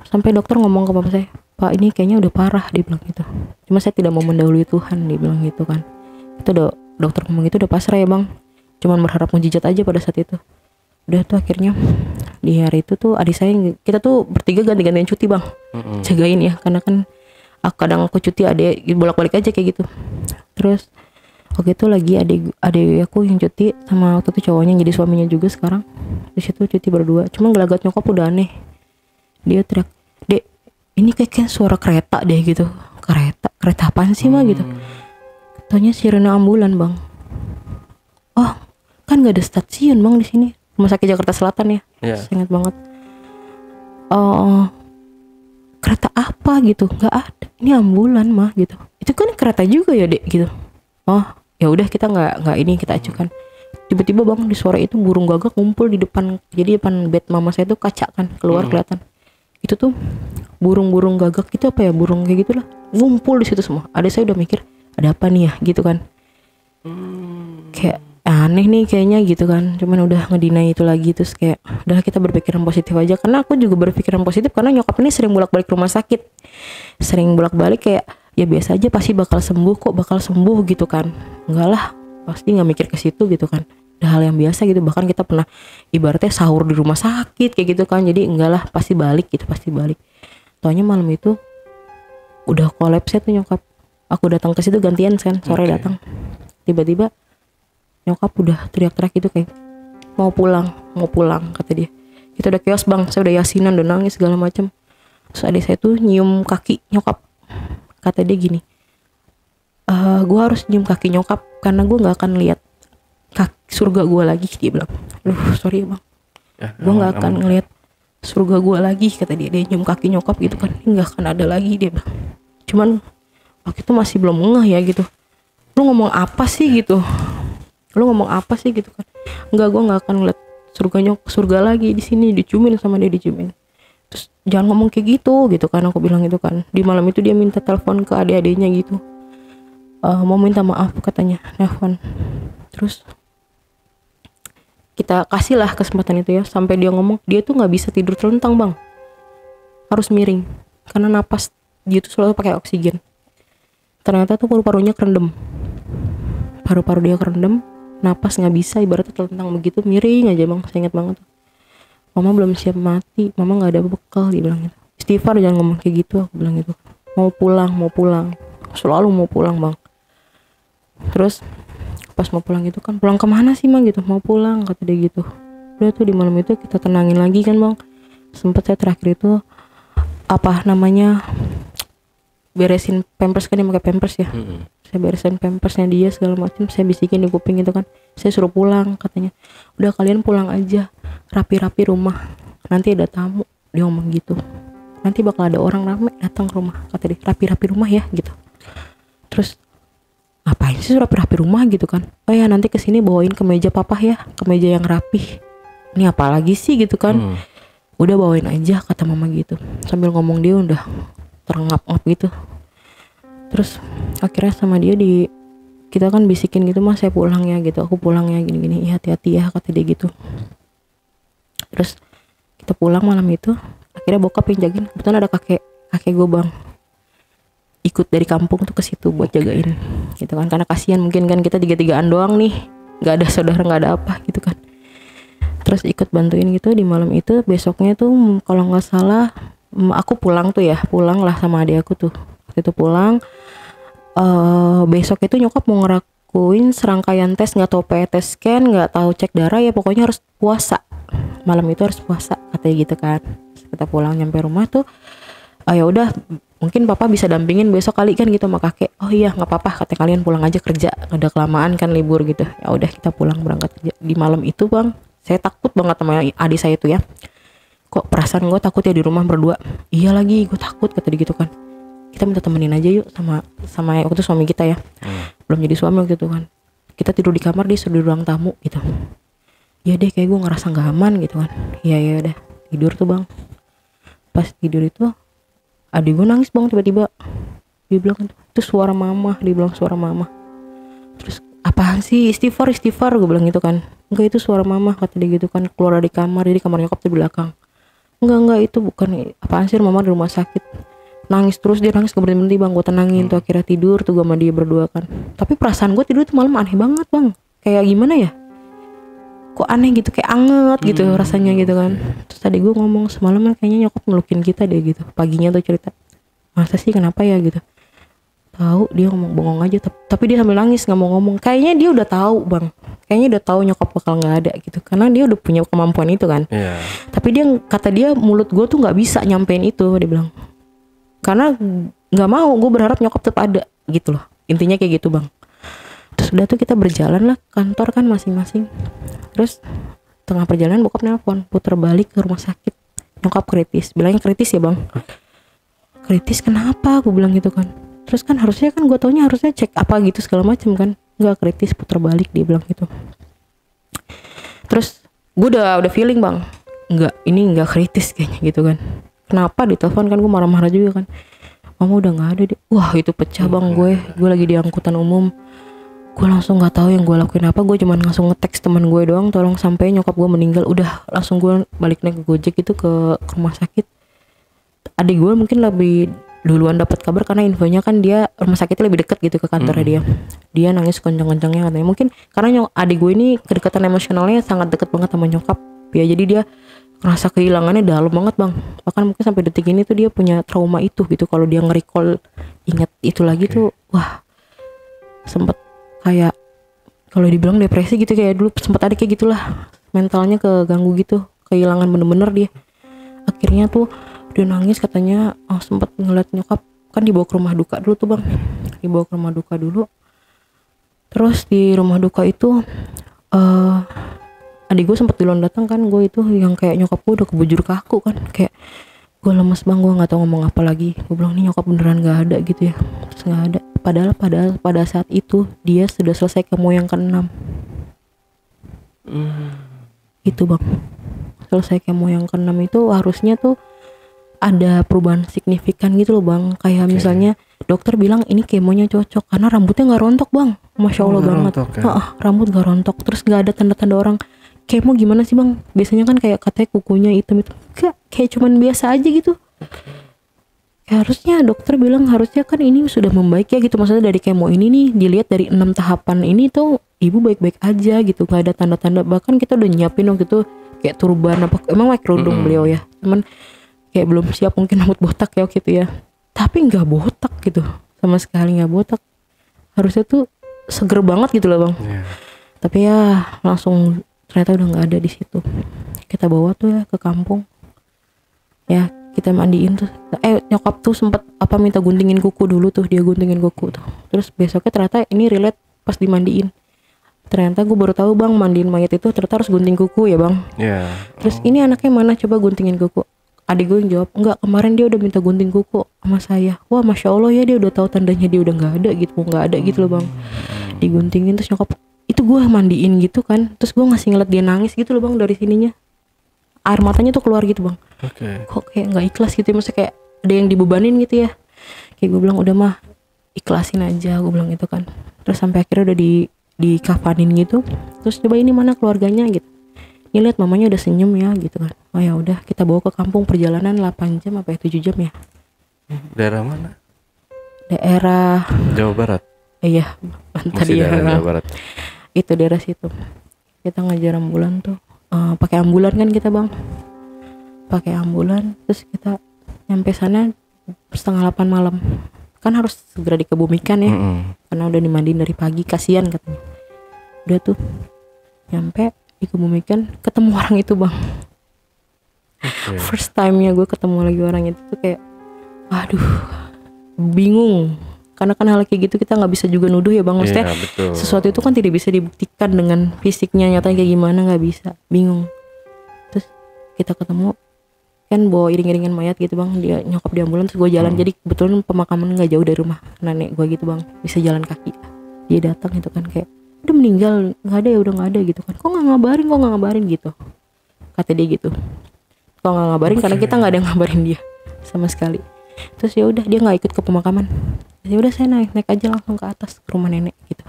sampai dokter ngomong ke bapak saya, Pak ini kayaknya udah parah, dia bilang gitu. Cuma saya tidak mau mendahului Tuhan, dia bilang gitu kan. Itu udah dokter ngomong itu udah pasrah ya bang. Cuman berharap mujizat aja pada saat itu. Udah tuh akhirnya di hari itu tuh adik saya, kita tuh bertiga ganti-gantian cuti bang, jagain ya, karena kan kadang aku cuti adik bolak-balik aja kayak gitu. Terus waktu itu lagi adik aku yang cuti sama waktu itu cowoknya jadi suaminya juga sekarang. Di situ cuti berdua. Cuma gelagat nyokap udah aneh. Dia teriak, Dek ini kayak suara kereta deh gitu. Kereta apaan sih mah gitu. Taunya sirene ambulan bang. Oh kan nggak ada stasiun bang di sini. Rumah sakit Jakarta Selatan ya. Saya ingat banget. Kereta apa gitu? Nggak ada. Ini ambulan mah gitu. Itu kan kereta juga ya dek gitu. Oh ya udah kita nggak ini kita acukan. Tiba-tiba bang di sore itu burung gagak ngumpul di depan. Jadi depan bed mama saya tuh kaca kan keluar kelihatan. Itu tuh burung-burung gagak itu apa ya, burung kayak gitulah ngumpul di situ semua. Ada saya udah mikir ada apa nih ya gitu kan. Kayak aneh nih kayaknya gitu kan. Cuman udah ngedinai itu lagi. Terus kayak udah kita berpikiran positif aja. Karena aku juga berpikiran positif karena nyokap ini sering bolak-balik rumah sakit. Sering bolak-balik kayak ya biasa aja pasti bakal sembuh gitu kan. Enggak lah, pasti gak mikir ke situ gitu kan. Udah hal yang biasa gitu. Bahkan kita pernah ibaratnya sahur di rumah sakit kayak gitu kan. Jadi enggak lah, pasti balik. Taunya malam itu udah kolaps tuh nyokap. Aku datang ke situ gantian kan, sore datang. Tiba-tiba nyokap udah teriak-teriak gitu kayak mau pulang kata dia. Kita udah chaos bang, saya udah yasinan, udah nangis segala macam. Terus adik saya tuh nyium kaki nyokap. Kata dia gini, gue harus nyium kaki nyokap karena gue nggak akan lihat surga gue lagi, dia bilang. Sorry ya bang, gue nggak akan ngelihat surga gue lagi, kata dia. Dia nyium kaki nyokap gitu kan, nggak akan ada lagi, dia bilang. Cuman waktu itu masih belum ngeh ya gitu. Lu ngomong apa sih gitu kan. Enggak, gue nggak akan ngeliat surga lagi di sini, diciumin sama dia, diciumin. Terus jangan ngomong kayak gitu kan, aku bilang itu kan. Di malam itu dia minta telepon ke adik-adiknya gitu. mau minta maaf katanya, nelfon. Terus kita kasihlah kesempatan itu ya, sampai dia ngomong dia tuh nggak bisa tidur telentang bang, harus miring karena napas dia tuh selalu pakai oksigen. Ternyata tuh paru-parunya kerendam, paru-paru dia kerendam, napas nggak bisa, ibaratnya telentang begitu, miring aja bang. Saya ingat banget tuh, mama belum siap mati, mama nggak ada bekal, dia bilang gitu. Istighfar jangan ngomong kayak gitu, aku bilang gitu. Mau pulang, selalu mau pulang bang. Terus pas mau pulang gitu kan, pulang kemana sih mang gitu, mau pulang kata dia gitu. Udah tuh di malam itu kita tenangin lagi kan bang. Sempet saya terakhir itu apa namanya, beresin pampers, kan dia pakai pampers ya. Saya beresin pampersnya dia segala macam, saya bisikin di kuping gitu kan. Saya suruh pulang katanya, udah kalian pulang aja, rapi-rapi rumah, nanti ada tamu. Dia ngomong gitu, nanti bakal ada orang rame datang ke rumah, kata dia, rapi-rapi rumah ya gitu. Terus ngapain sih rapi-rapi rumah gitu kan? Oh ya nanti kesini bawain kemeja papa ya, kemeja yang rapih. Ini apa lagi sih gitu kan? Udah bawain aja kata mama gitu. Sambil ngomong dia udah terengap-engap gitu. Terus akhirnya sama dia kita kan bisikin gitu, mas saya pulang ya gitu, aku pulang ya gini-gini, iya hati-hati ya kata dia gitu. Terus kita pulang malam itu, akhirnya bokap yang jagain. Kebetulan ada kakek gue bang, ikut dari kampung tuh ke situ buat jagain gitu kan, karena kasihan mungkin kan kita tiga-tigaan doang nih, nggak ada saudara, nggak ada apa gitu kan. Terus ikut bantuin gitu di malam itu. Besoknya tuh kalau nggak salah aku pulang lah sama adik aku tuh. Waktu itu pulang, besok itu nyokap mau ngelakuin serangkaian tes, nggak tahu PET scan, nggak tahu cek darah ya, pokoknya harus puasa. Malam itu harus puasa katanya gitu kan. Terus kita pulang nyampe rumah tuh, ya udah mungkin papa bisa dampingin besok kali kan gitu sama kakek. Oh iya nggak apa-apa, katanya kalian pulang aja kerja, udah kelamaan kan libur gitu. Ya udah kita pulang berangkat kerja. Di malam itu bang, saya takut banget sama adik saya tuh ya. Kok perasaan gue takut ya di rumah berdua. Iya lagi gue takut kata dia gitu kan. Kita minta temenin aja yuk sama waktu itu suami kita ya. Belum jadi suami waktu itu kan. Kita tidur di kamar, dia suruh di ruang tamu gitu. Ya deh kayak gue ngerasa nggak aman gitu kan. Iya ya udah tidur tuh bang. Pas tidur itu adik gue nangis bang tiba-tiba. Dia bilang itu suara mama, dia bilang suara mama. Terus apaan sih, istighfar gue bilang gitu kan. Enggak itu suara mama kata dia gitu kan, keluar dari kamar. Jadi kamar nyokap di belakang. Enggak itu bukan, apaan sih, mama di rumah sakit. Nangis terus, dia nangis gak berhenti bang. Gue tenangin tuh, akhirnya tidur tuh gue sama dia berdua kan. Tapi perasaan gue tidur tuh malam aneh banget bang, kayak gimana ya, kok aneh gitu, kayak anget gitu rasanya gitu kan. Terus tadi gue ngomong semalam kan kayaknya nyokap melukin kita deh gitu. Paginya tuh cerita, masa sih kenapa ya gitu. Tahu, dia ngomong bengong aja, tapi dia sambil nangis nggak mau ngomong. Kayaknya dia udah tahu bang, kayaknya udah tahu nyokap bakal nggak ada gitu, karena dia udah punya kemampuan itu kan. Tapi dia kata dia, mulut gue tuh nggak bisa nyampein itu, dia bilang, karena nggak mau, gue berharap nyokap tetap ada gitu loh, intinya kayak gitu bang. Terus udah tuh kita berjalan lah kantor kan masing-masing. Terus tengah perjalanan bokap nelpon, putar balik ke rumah sakit, nyokap kritis. Bilangnya kritis ya bang. Kritis kenapa, gue bilang gitu kan. Terus kan harusnya kan gue taunya harusnya cek apa gitu segala macam kan. Nggak, kritis, putar balik, dia bilang gitu. Terus gue udah feeling bang, ini nggak kritis kayaknya gitu kan. Kenapa ditelepon kan, gue marah-marah juga kan. Mama udah nggak ada deh. Wah itu pecah bang, gue lagi di angkutan umum. Gue langsung nggak tahu yang gue lakuin apa. Gue cuma langsung nge-text teman gue doang, tolong sampai nyokap gue meninggal. Udah langsung gue balik naik ke Gojek itu ke rumah sakit. Adik gue mungkin lebih duluan dapat kabar karena infonya kan dia rumah sakitnya lebih dekat gitu ke kantornya dia. Dia nangis kencang-kencangnya katanya. Mungkin karena adik gue ini kedekatan emosionalnya sangat dekat banget sama nyokap ya, jadi dia ngerasa kehilangannya dalam banget bang. Bahkan mungkin sampai detik ini tuh dia punya trauma itu gitu. Kalau dia nge-recall ingat itu lagi tuh, wah sempet kayak kalau dibilang depresi gitu, kayak dulu sempet ada kayak gitulah, mentalnya keganggu gitu, kehilangan bener-bener dia. Akhirnya tuh dia nangis katanya, sempet ngeliat nyokap kan dibawa ke rumah duka dulu tuh bang, dibawa ke rumah duka dulu. Terus di rumah duka itu adik gue sempet duluan datang kan. Gue itu yang kayak nyokap gue udah kebujur kaku kan, kayak gue lemes bang, gue nggak tahu ngomong apa lagi. Gue bilang nih nyokap beneran nggak ada gitu ya. Terus nggak ada, padahal pada saat itu dia sudah selesai kemo yang ke-6. Itu bang, selesai kemo yang ke-6 itu harusnya tuh ada perubahan signifikan gitu loh bang. Kayak misalnya dokter bilang ini kemonya cocok karena rambutnya nggak rontok bang. Masya Allah banget. rontok, ya? Rambut nggak rontok. Terus nggak ada tanda-tanda orang kemo gimana sih bang? Biasanya kan kayak katanya kukunya hitam itu. Enggak, kayak cuman biasa aja gitu. Harusnya dokter bilang harusnya kan ini sudah membaik ya gitu. Maksudnya dari kemo ini nih dilihat dari 6 tahapan ini tuh ibu baik-baik aja gitu, nggak ada tanda-tanda. Bahkan kita udah nyiapin waktu itu kayak turban apa, emang pakai kerudung beliau ya, cuman kayak belum siap mungkin rambut botak ya gitu ya. Tapi nggak botak gitu, sama sekali nggak botak. Harusnya tuh seger banget gitu loh bang. Tapi ya langsung ternyata udah nggak ada di situ. Kita bawa tuh ya ke kampung ya, kita mandiin tuh. Nyokap tuh sempet minta guntingin kuku dulu tuh, dia guntingin kuku tuh. Terus besoknya ternyata ini relate pas dimandiin. Ternyata gue baru tahu bang, mandiin mayat itu ternyata harus gunting kuku ya bang. Terus ini anaknya mana, coba guntingin kuku. Adik gue yang jawab, enggak, kemarin dia udah minta gunting kuku sama saya. Wah masya Allah ya, dia udah tahu tandanya dia udah nggak ada gitu loh bang. Diguntingin terus nyokap, itu gue mandiin gitu kan. Terus gue ngasih ngeliat dia nangis gitu loh bang, dari sininya air matanya tuh keluar gitu bang. Kok kayak nggak ikhlas gitu ya, maksudnya kayak ada yang dibebanin gitu ya. Kayak gue bilang udah mah ikhlasin aja, gue bilang gitu kan. Terus sampai akhirnya udah dikafanin gitu. Terus coba ini mana keluarganya gitu, ini lihat mamanya udah senyum ya gitu kan. Oh ya udah, kita bawa ke kampung, perjalanan 8 jam apa ya 7 jam ya. Daerah mana? Daerah Jawa Barat. Iya, tadi ya Jawa Barat. Itu daerah situ. Kita ngajar ambulan tuh, pakai ambulan kan kita bang, pakai ambulan. Terus kita nyampe sana 7:30 malam. Kan harus segera dikebumikan ya, karena udah dimandiin dari pagi, kasihan katanya. Udah tuh nyampe dikebumikan, ketemu orang itu bang. First time-nya gue ketemu lagi orang itu tuh kayak waduh, bingung. Karena kan hal kayak gitu kita nggak bisa juga nuduh ya bang. Maksudnya sesuatu itu kan tidak bisa dibuktikan dengan fisiknya nyatanya kayak gimana, nggak bisa, bingung. Terus kita ketemu kan bawa iring-iringan mayat gitu bang, dia nyokap di ambulan, terus gue jalan. Jadi kebetulan pemakaman nggak jauh dari rumah nenek gue gitu bang, bisa jalan kaki. Dia datang gitu kan kayak udah meninggal, nggak ada ya, udah nggak ada gitu kan. Kok nggak ngabarin gitu, kata dia gitu. Kok nggak ngabarin, karena kita nggak ada yang ngabarin dia sama sekali. Terus ya udah, dia nggak ikut ke pemakaman. Ya udah, saya naik aja langsung ke atas ke rumah nenek gitu.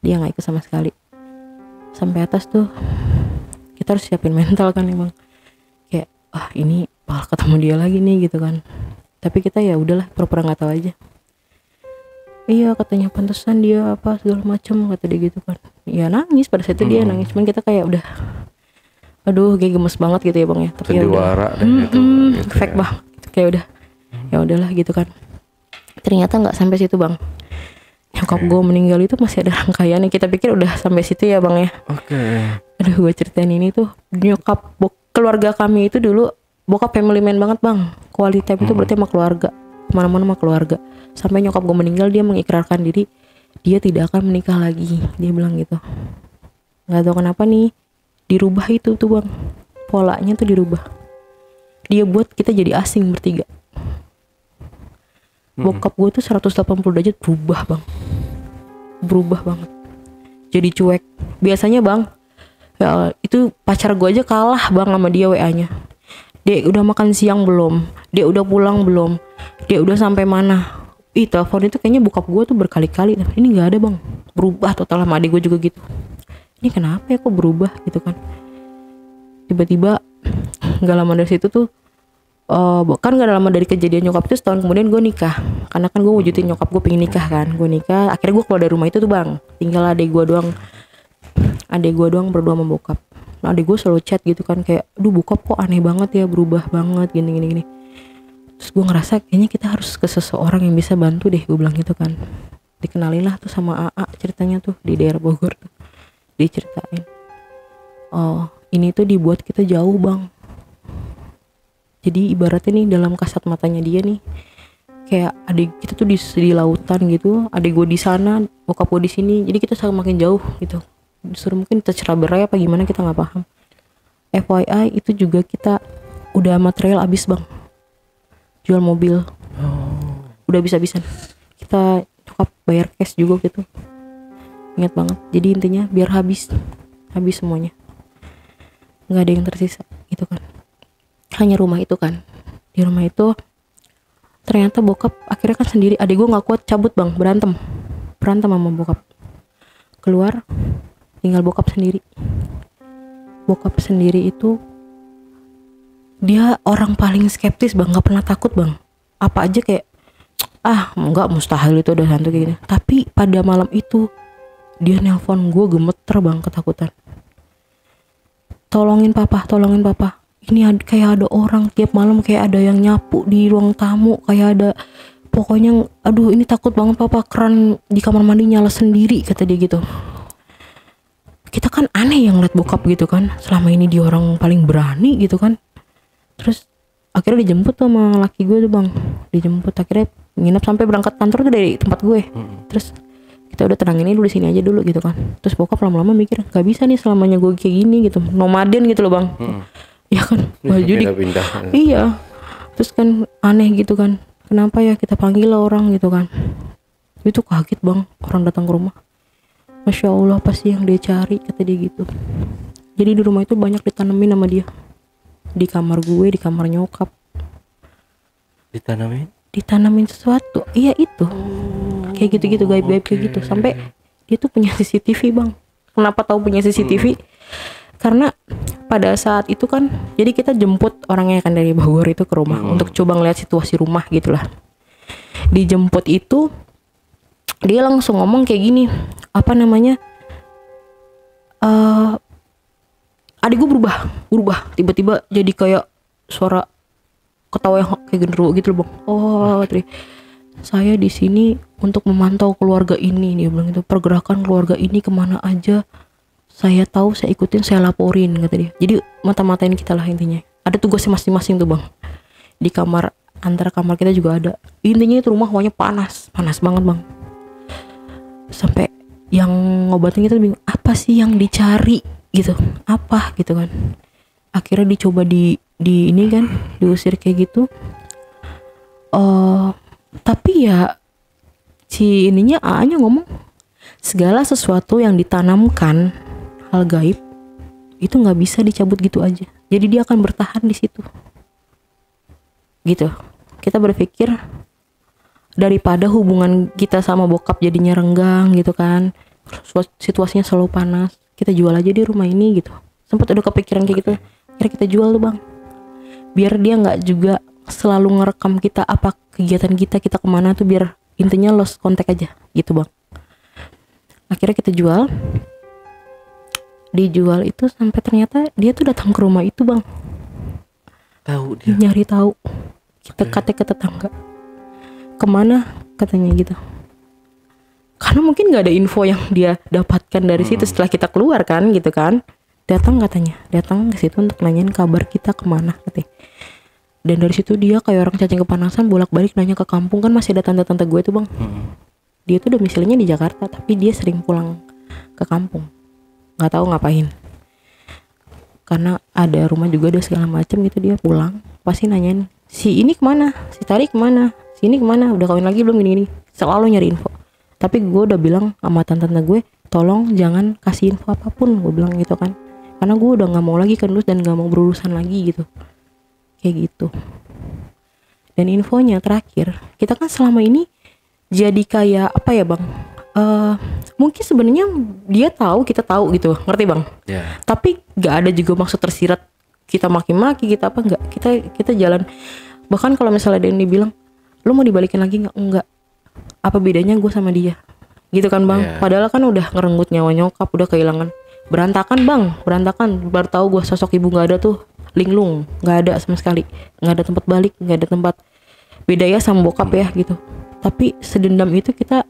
Dia nggak ikut sama sekali. Sampai atas tuh kita harus siapin mental kan emang, kayak ini bakal ketemu dia lagi nih gitu kan. Tapi kita ya udahlah, pura-pura nggak tahu aja. Iya katanya pantesan dia apa segala macam, kata dia gitu kan. Ya nangis pada saat itu, dia nangis. Cuman kita kayak udah, aduh kayak gemes banget gitu ya bang ya. Tapi ya udah, gitu fake banget gitu. Kayak udah, ya udahlah gitu kan. Ternyata nggak sampai situ bang. Nyokap gue meninggal itu masih ada rangkaiannya. Kita pikir udah sampai situ ya bang ya. Aduh, gue ceritain ini tuh, nyokap keluarga kami itu dulu bokap family man banget bang. Quality time itu berarti sama keluarga, kemana-mana sama keluarga. Sampai nyokap gue meninggal, dia mengikrarkan diri dia tidak akan menikah lagi. Dia bilang gitu. Nggak tahu kenapa nih dirubah itu tuh bang, polanya tuh dirubah. Dia buat kita jadi asing bertiga. Bokap gue tuh 180 derajat berubah bang, berubah banget, jadi cuek. Biasanya bang ya, itu pacar gue aja kalah bang sama dia WA-nya. Dia udah makan siang belum, dia udah pulang belum, dia udah sampai mana. Telepon itu kayaknya bokap gue tuh berkali-kali. Ini nggak ada bang, berubah total. Sama adik gue juga gitu. Ini kenapa ya kok berubah gitu kan. Tiba-tiba nggak lama dari situ tuh, kan gak lama dari kejadian nyokap itu, setahun kemudian gue nikah. Karena kan gue wujudin nyokap gue pengen nikah kan. Gue nikah, akhirnya gue keluar dari rumah itu tuh bang. Tinggal adik gue doang. Adik gue doang berdua sama bokap. Nah adik gue selalu chat gitu kan, kayak aduh bokap kok aneh banget ya, berubah banget gini. Terus gue ngerasa kayaknya kita harus ke seseorang yang bisa bantu deh, gue bilang gitu kan. Dikenalin lah tuh sama AA, ceritanya tuh di daerah Bogor tuh. Diceritain, oh ini tuh dibuat kita jauh bang. Jadi ibaratnya nih dalam kasat matanya dia nih, kayak adik kita tuh di lautan gitu, adik gue di sana, bokap gue di sini. Jadi kita semakin jauh gitu. Disuruh mungkin tercerah berai apa gimana, kita nggak paham. FYI itu juga kita udah material abis bang, jual mobil, udah bisa-bisan. Kita nyokap bayar cash juga gitu, ingat banget. Jadi intinya biar habis semuanya, nggak ada yang tersisa gitu kan. Hanya rumah itu kan, di Di rumah itu ternyata bokap akhirnya kan sendiri. Adik gue nggak kuat cabut bang, berantem sama bokap. Keluar tinggal bokap sendiri. Bokap sendiri itu dia orang paling skeptis bang, nggak pernah takut bang. Apa aja kayak nggak, mustahil itu ada hantu kayak gini. Tapi pada malam itu dia nelpon gue gemeter bang, ketakutan. Tolongin papa. Ini kayak ada orang tiap malam, kayak ada yang nyapu di ruang tamu, kayak ada, pokoknya aduh ini takut banget papa, keran di kamar mandi nyala sendiri, kata dia gitu. Kita kan aneh yang liat bokap gitu kan, selama ini dia orang paling berani gitu kan. Terus akhirnya dijemput tuh sama laki gue tuh bang, dijemput akhirnya nginep sampai berangkat kantor tuh dari tempat gue. Terus kita udah tenangin ini dulu, di sini aja dulu gitu kan. Terus bokap lama-lama mikir gak bisa nih selamanya gue kayak gini gitu, nomaden gitu loh bang. Ya kan, baju iya. Terus kan aneh gitu kan, kenapa ya kita panggil lah orang gitu kan. Itu kaget bang, orang datang ke rumah, Masya Allah pasti yang dia cari, kata dia gitu. Jadi di rumah itu banyak ditanemin sama dia. Di kamar gue, di kamar nyokap ditanamin sesuatu. Iya itu kayak gitu-gitu, gaib-gaib kayak gitu. Sampai dia tuh punya CCTV bang. Kenapa tahu punya CCTV? Karena pada saat itu kan, jadi kita jemput orangnya kan dari Bogor itu ke rumah untuk coba ngeliat situasi rumah gitulah. Dijemput itu dia langsung ngomong kayak gini, apa namanya, adik gue berubah tiba-tiba jadi kayak suara ketawa yang kayak genderuwo gitu loh bang. Saya di sini untuk memantau keluarga ini, dia bilang itu, pergerakan keluarga ini kemana aja saya tahu, saya ikutin, saya laporin, kata dia. Jadi mata-matain kita lah intinya. Ada tugasnya masing-masing tuh bang. Di kamar, antara kamar kita juga ada. Intinya itu rumah hawanya panas banget bang. Sampai yang ngobatin kita bingung, apa sih yang dicari gitu, apa gitu kan. Akhirnya dicoba di ini kan, diusir kayak gitu. Tapi ya si ininya A-nya ngomong, segala sesuatu yang ditanamkan hal gaib itu nggak bisa dicabut gitu aja. Jadi dia akan bertahan di situ. Gitu. Kita berpikir daripada hubungan kita sama bokap jadinya renggang gitu kan, situasinya selalu panas, kita jual aja di rumah ini gitu. Sempat udah kepikiran kayak gitu. Akhirnya kita jual tuh bang. Biar dia nggak juga selalu ngerekam kita apa kegiatan kita kemana tuh, biar intinya lost contact aja gitu bang. Akhirnya kita jual. Dijual itu sampai ternyata dia tuh datang ke rumah itu bang. Tahu dia. Nyari tahu. Kita kata ke tetangga. Kemana katanya gitu. Karena mungkin nggak ada info yang dia dapatkan dari situ setelah kita keluar kan gitu kan. Datang ke situ untuk nanyain kabar kita kemana katanya. Dan dari situ dia kayak orang cacing kepanasan, bolak-balik nanya ke kampung, kan masih ada tante-tante gue tuh bang. Dia tuh domisilinya di Jakarta, tapi dia sering pulang ke kampung. Nggak tahu ngapain, karena ada rumah juga, ada segala macam gitu. Dia pulang pasti nanyain, si ini kemana, si Tari kemana, si ini kemana, udah kawin lagi belum, ini selalu nyari info. Tapi gue udah bilang sama tante-tante gue, tolong jangan kasih info apapun, gue bilang gitu kan, karena gue udah nggak mau lagi kendus dan nggak mau berurusan lagi gitu, kayak gitu. Dan infonya terakhir, kita kan selama ini jadi kayak apa ya bang, mungkin sebenarnya dia tahu, kita tahu gitu, ngerti bang? Tapi nggak ada juga maksud tersirat kita maki-maki, kita apa, nggak, kita jalan. Bahkan kalau misalnya ada yang dibilang, lu mau dibalikin lagi nggak? Enggak. Apa bedanya gue sama dia? Gitu kan bang? Padahal kan udah ngerenggut nyawa nyokap, udah kehilangan. Berantakan bang, berantakan. Baru tahu gue sosok ibu nggak ada tuh, linglung, nggak ada sama sekali, nggak ada tempat balik, nggak ada tempat. Beda ya sama bokap ya gitu. Tapi sedendam itu kita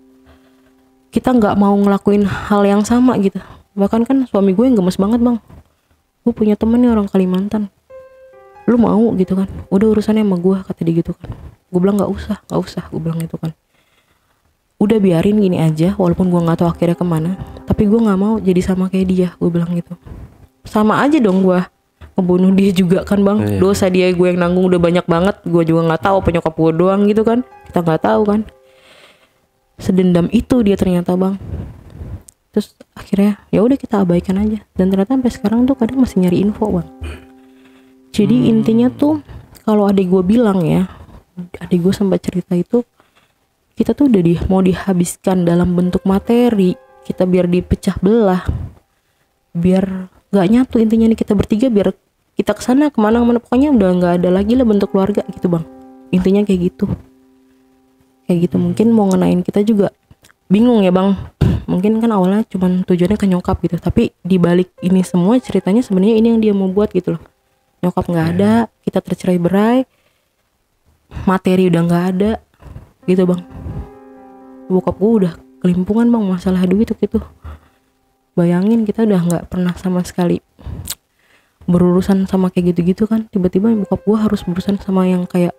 nggak mau ngelakuin hal yang sama gitu. Bahkan kan suami gue yang gemes banget bang, gue punya temen nih orang Kalimantan, lu mau gitu kan, udah urusannya sama gue, kata dia gitu kan. Gue bilang nggak usah, gue bilang gitu kan. Udah biarin gini aja, walaupun gue nggak tahu akhirnya kemana, tapi gue nggak mau jadi sama kayak dia, gue bilang gitu. Sama aja dong gue ngebunuh dia juga kan bang. Dosa dia gue yang nanggung udah banyak banget, gue juga nggak tahu, penyokap gue doang gitu kan, kita nggak tahu kan. Sedendam itu dia ternyata bang. Terus akhirnya ya udah kita abaikan aja, dan ternyata sampai sekarang tuh kadang masih nyari info bang. Jadi intinya tuh kalau adik gue bilang ya, adik gue sempat cerita itu, kita tuh udah mau dihabiskan dalam bentuk materi, kita biar dipecah belah, biar gak nyatu intinya nih kita bertiga, biar kita kesana kemana-mana, pokoknya udah gak ada lagi lah bentuk keluarga gitu bang, intinya kayak gitu. Mungkin mau ngenain kita juga bingung ya bang, mungkin kan awalnya cuman tujuannya ke nyokap gitu, tapi dibalik ini semua ceritanya sebenarnya ini yang dia mau buat gitu loh. Nyokap nggak ada, kita tercerai-berai, materi udah nggak ada gitu bang. Bokap gue udah kelimpungan bang masalah duit gitu. Bayangin kita udah nggak pernah sama sekali berurusan sama kayak gitu-gitu kan, tiba-tiba bokap gue harus berurusan sama yang kayak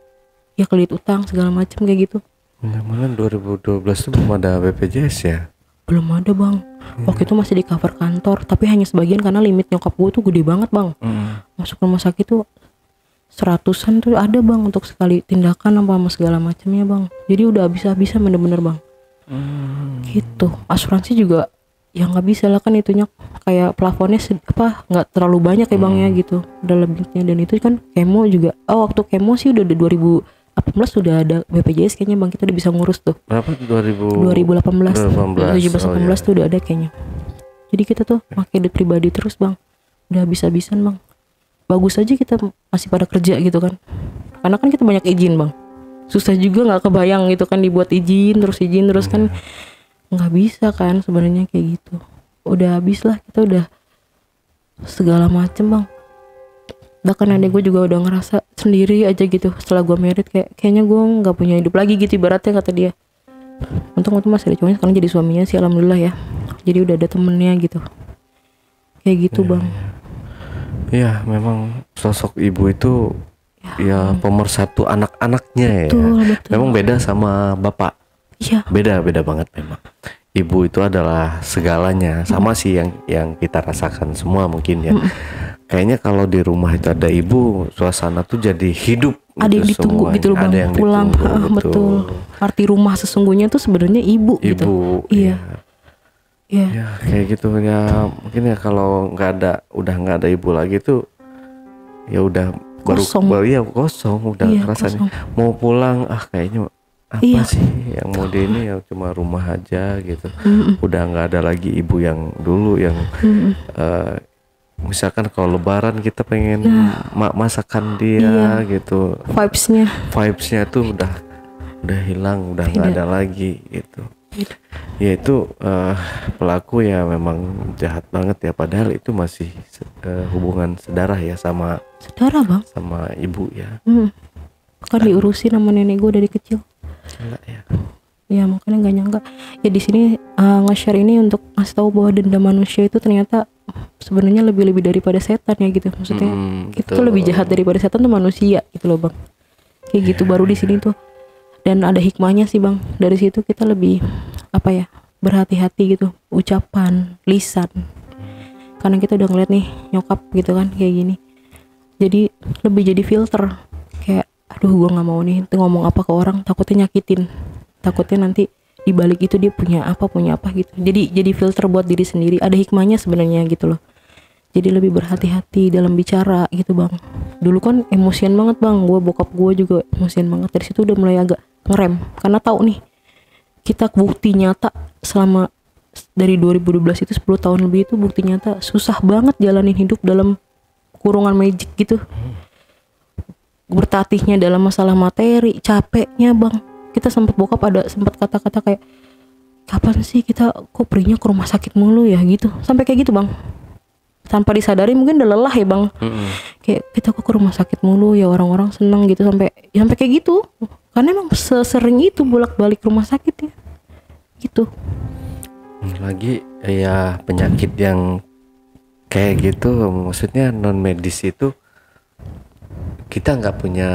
ya kredit utang segala macam kayak gitu. Malah 2012 tuh belum ada BPJS ya? Belum ada bang. Waktu itu masih di cover kantor, tapi hanya sebagian karena limit nyokap gue tuh gede banget bang. Masuk rumah sakit tuh 100-an tuh ada bang untuk sekali tindakan sama segala macamnya bang. Jadi udah habis-habisan bener-bener bang. Gitu. Asuransi juga ya nggak bisa lah kan itunya, kayak plafonnya nggak terlalu banyak ya bang ya gitu. Udah lebihnya, dan itu kan kemo juga. Waktu kemo sih udah 2018 sudah ada BPJS kayaknya bang, kita udah bisa ngurus tuh. Berapa? 2018 17-18 tuh udah ada kayaknya. Jadi kita tuh pakai duit pribadi terus bang, udah habis-habisan bang. Bagus aja kita masih pada kerja gitu kan, karena kan kita banyak izin bang, susah juga nggak kebayang gitu kan dibuat izin terus kan nggak bisa kan sebenarnya kayak gitu. Udah habis lah, kita udah segala macem bang. Bahkan adek gue juga udah ngerasa sendiri aja gitu setelah gue married, kayaknya gue nggak punya hidup lagi gitu ibaratnya, kata dia. Untung masih ada cowoknya sekarang jadi suaminya sih, alhamdulillah ya. Jadi udah ada temennya gitu. Kayak gitu bang. Iya, memang sosok ibu itu ya pemersatu anak-anaknya betul, ya. betul. Memang beda sama bapak. Iya. Beda banget memang. Ibu itu adalah segalanya, sama sih yang kita rasakan semua mungkin ya. Kayaknya kalau di rumah itu ada ibu, suasana tuh jadi hidup. Ada yang ditunggu gitu loh bang, yang pulang. Betul. Arti rumah sesungguhnya tuh sebenarnya ibu gitu. Iya. Ya kayak gitu ya. Mungkin ya kalau udah nggak ada ibu lagi tuh, ya udah kosong. Kosong udah rasanya. Kosong. Mau pulang kayaknya apa sih yang mau di ini, ya cuma rumah aja gitu. Udah nggak ada lagi ibu yang dulu yang misalkan kalau lebaran kita pengen masakan dia gitu. Vibesnya tuh udah hilang, udah nggak ada lagi gitu. Ya itu pelaku ya memang jahat banget ya, padahal itu masih hubungan sedarah ya, sama bang, sama ibu ya. Kan diurusin sama nenek gue dari kecil. Gila ya. Ya makanya nggak nyangka ya di sini nge-share ini untuk ngasih tahu bahwa dendam manusia itu ternyata sebenarnya lebih daripada setan ya gitu. Maksudnya itu tuh lebih jahat daripada setan tuh manusia gitu loh bang. Kayak gitu baru di sini tuh. Dan ada hikmahnya sih bang, dari situ kita lebih berhati-hati gitu, ucapan, lisan, karena kita udah ngeliat nih nyokap gitu kan kayak gini, jadi lebih jadi filter, kayak aduh gue nggak mau nih ngomong apa ke orang, takutnya nyakitin, takutnya nanti dibalik itu dia punya apa gitu, jadi filter buat diri sendiri. Ada hikmahnya sebenarnya gitu loh, jadi lebih berhati-hati dalam bicara gitu bang. Dulu kan emosian banget bang, bokap gue juga emosian banget. Dari situ udah mulai agak ngerem, karena tahu nih kita bukti nyata selama dari 2012 itu 10 tahun lebih itu bukti nyata susah banget jalanin hidup dalam kurungan magic gitu. Bertatihnya dalam masalah materi, capeknya bang. Kita sempat kata-kata kayak kapan sih kita kok perginya ke rumah sakit mulu ya gitu, sampai kayak gitu bang. Tanpa disadari mungkin udah lelah ya bang. Kayak kita kok ke rumah sakit mulu ya, orang-orang seneng gitu, sampai kayak gitu. Karena emang sesering itu bolak-balik rumah sakit ya gitu. Lagi ya penyakit yang kayak gitu, maksudnya non medis itu kita nggak punya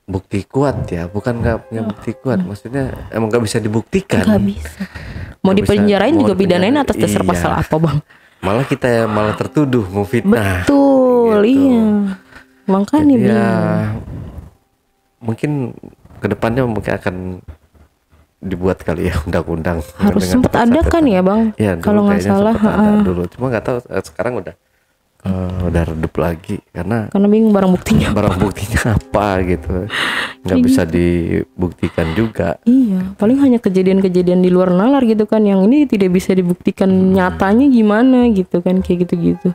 bukti kuat ya, bukan nggak punya bukti kuat, maksudnya emang nggak bisa dibuktikan. Nggak bisa. Mau dipenjarain juga pidanain atas dasar pasal apa bang? Malah kita malah tertuduh mau fitnah. Betul, gitu. Iya. Makanya ya mungkin kedepannya mungkin akan dibuat kali ya undang-undang. Harus sempat ada kan ya bang? Ya, kalau nggak salah. Ada dulu, cuma nggak tahu sekarang udah udah redup lagi karena bingung barang buktinya apa gitu, nggak bisa dibuktikan juga. Iya, paling hanya kejadian-kejadian di luar nalar gitu kan, yang ini tidak bisa dibuktikan nyatanya gimana gitu kan, kayak gitu-gitu.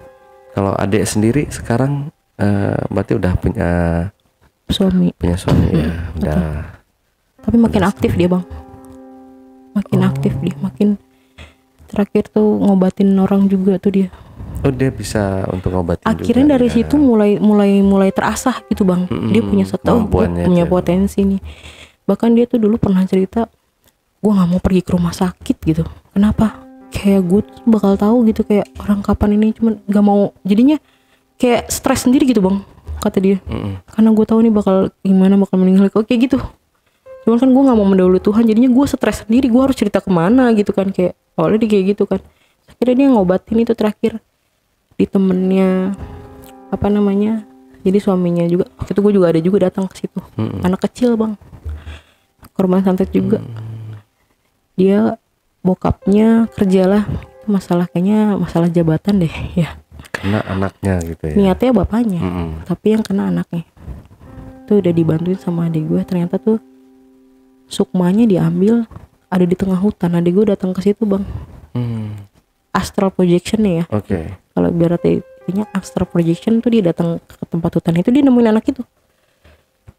Kalau adik sendiri sekarang berarti udah punya suami ya, udah. Tapi makin aktif dia bang, makin aktif dia, makin terakhir tuh ngobatin orang juga tuh dia. Oh dia bisa untuk ngobatin akhirnya juga, dari situ mulai terasah gitu bang. Dia punya punya potensi nih. Bahkan dia tuh dulu pernah cerita, gue nggak mau pergi ke rumah sakit gitu. Kenapa? Kayak gue tuh bakal tahu gitu kayak orang kapan ini, cuman nggak mau, jadinya kayak stres sendiri gitu bang, kata dia. Karena gue tahu nih bakal gimana, bakal meninggal kayak gitu. Cuman kan gue nggak mau mendahului Tuhan, jadinya gue stres sendiri. Gue harus cerita kemana gitu kan, kayak awalnya dia kayak gitu kan. Akhirnya dia ngobatin itu terakhir di temennya apa namanya, jadi suaminya juga waktu itu gue juga ada datang ke situ. Anak kecil bang, korban santet juga. Dia bokapnya kerjalah, kayaknya masalah jabatan deh ya, kena anaknya gitu ya, niatnya bapaknya tapi yang kena anaknya. Tuh udah dibantuin sama adik gue, ternyata tuh sukmanya diambil ada di tengah hutan. Adik gue datang ke situ bang. Astral projection ya. Kalau berarti astral projection tuh dia datang ke tempat hutan itu, dia nemuin anak itu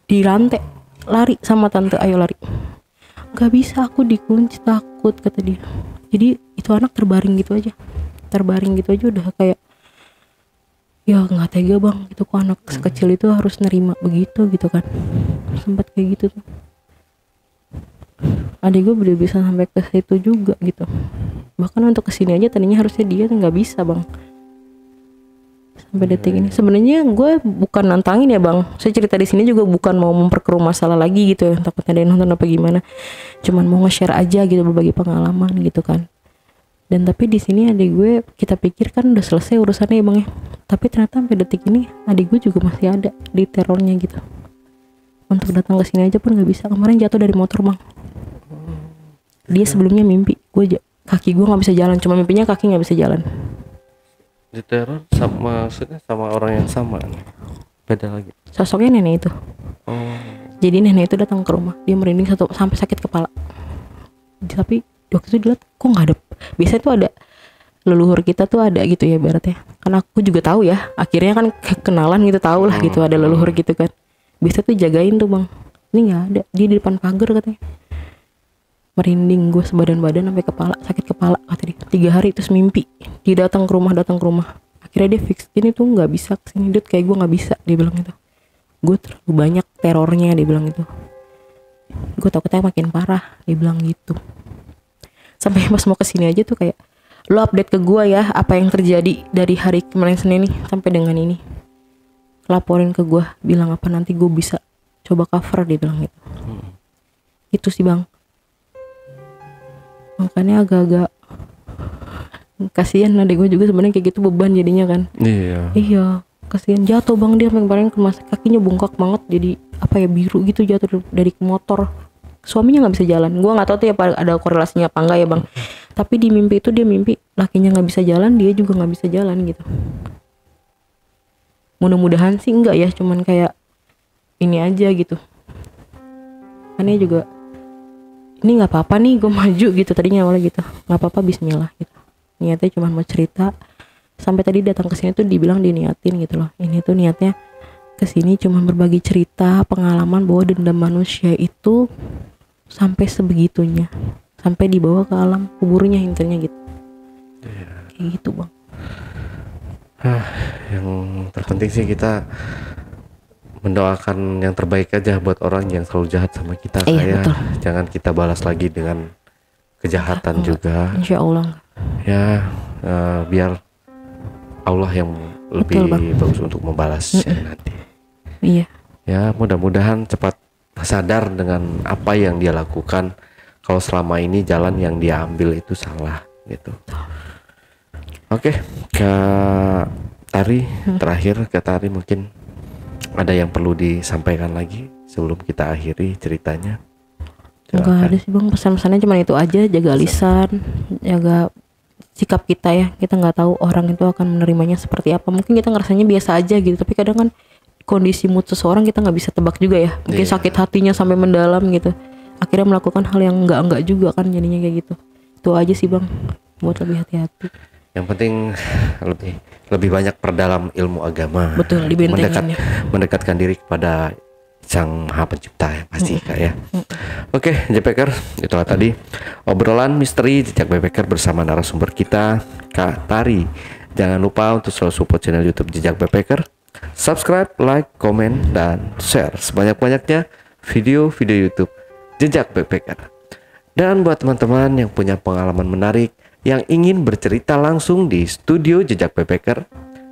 di lantai, lari sama tante, ayo lari. Gak bisa, aku dikunci, takut, kata dia. Jadi itu anak terbaring gitu aja udah kayak ya nggak tega bang gitu, kok anak sekecil itu harus nerima begitu gitu kan. Sempat kayak gitu tuh. Adik gue udah bisa sampai ke situ juga gitu. Bahkan untuk kesini aja tadinya harusnya dia nggak bisa bang. Sampai detik ini sebenarnya gue bukan nantangin ya bang. Saya cerita di sini juga bukan mau memperkeruh masalah lagi gitu ya, takutnya ada yang nonton apa gimana. Cuman mau nge-share aja gitu, berbagi pengalaman gitu kan. Dan tapi di sini adik gue, kita pikir kan udah selesai urusannya ya bang ya. Tapi ternyata sampai detik ini adik gue juga masih ada di terornya gitu. Untuk datang ke sini aja pun nggak bisa. Kemarin jatuh dari motor bang. Dia sebelumnya mimpi kaki gue nggak bisa jalan, cuma mimpinya kaki nggak bisa jalan. Diteror sama maksudnya sama orang yang sama, beda lagi. Sosoknya nenek itu. Jadi nenek itu datang ke rumah, dia merinding sampai sakit kepala. Tapi waktu itu dilihat kok nggak ada. Biasanya tuh ada leluhur kita tuh ada gitu ya ibaratnya. Karena aku juga tahu ya, akhirnya kan kenalan gitu, tahu lah gitu ada leluhur gitu kan. Biasa tuh jagain tuh bang. Ini nggak ada, dia di depan pagar katanya. Merinding gue sebadan-badan sampai kepala, sakit kepala kata dia. 3 hari terus mimpi dia datang ke rumah. Akhirnya dia fix ini tuh nggak bisa kesini, Dut, kayak gue nggak bisa, dia bilang itu. Gue terlalu banyak terornya, dia bilang itu. Gue takutnya makin parah, dia bilang gitu. Sampai pas mau kesini aja tuh kayak, lo update ke gue ya apa yang terjadi dari hari kemarin Senin nih sampai dengan ini. Laporin ke gue, bilang apa nanti gue bisa coba cover, dia bilang gitu. Itu sih bang. Makanya agak-agak kasihan adik gue juga sebenarnya kayak gitu, beban jadinya kan. Iya kasihan, jatuh bang dia kemarin ke rumah, kakinya bengkak banget, jadi apa ya, biru gitu, jatuh dari motor. Suaminya nggak bisa jalan. Gue nggak tahu tuh ya ada korelasinya apa enggak ya bang. Tapi di mimpi itu dia mimpi lakinya nggak bisa jalan, dia juga nggak bisa jalan gitu. Mudah-mudahan sih enggak ya, cuman kayak ini aja gitu. Kan dia juga ini nggak apa-apa nih gue maju gitu, tadinya awalnya gitu, nggak apa-apa, bismillah gitu. Niatnya cuma mau cerita. Sampai tadi datang ke sini tuh dibilang diniatin gitu loh. Ini tuh niatnya kesini cuma berbagi cerita pengalaman bahwa dendam manusia itu sampai sebegitunya, sampai dibawa ke alam kuburnya intinya gitu. Kayak gitu bang. Yang terpenting sih kita mendoakan yang terbaik aja buat orang yang selalu jahat sama kita. Betul. Jangan kita balas lagi dengan kejahatan juga. Insya Allah. Ya biar Allah yang lebih bagus untuk membalasnya nanti. Iya. Ya mudah-mudahan cepat sadar dengan apa yang dia lakukan. Kalau selama ini jalan yang dia ambil itu salah gitu. Oke, Kak Tari, terakhir Kak Tari mungkin ada yang perlu disampaikan lagi sebelum kita akhiri ceritanya? Enggak ada sih bang, pesan-pesannya cuma itu aja, jaga lisan, jaga sikap kita ya. Kita nggak tahu orang itu akan menerimanya seperti apa. Mungkin kita ngerasanya biasa aja gitu, tapi kadang kan kondisi mood seseorang kita nggak bisa tebak juga ya. Mungkin sakit hatinya sampai mendalam gitu, akhirnya melakukan hal yang enggak juga kan, jadinya kayak gitu. Itu aja sih Bang, buat lebih hati-hati. Yang penting lebih banyak perdalam ilmu agama. Betul, dibentengin ya. Mendekatkan diri kepada Sang Maha Pencipta ya pasti Kak ya. Oke, JPker, itulah tadi obrolan misteri jejak backpacker bersama narasumber kita Kak Tari. Jangan lupa untuk selalu support channel YouTube Jejak Backpacker, subscribe, like, komen, dan share sebanyak-banyaknya video-video YouTube Jejak Backpacker. Dan buat teman-teman yang punya pengalaman menarik yang ingin bercerita langsung di studio Jejak Backpacker,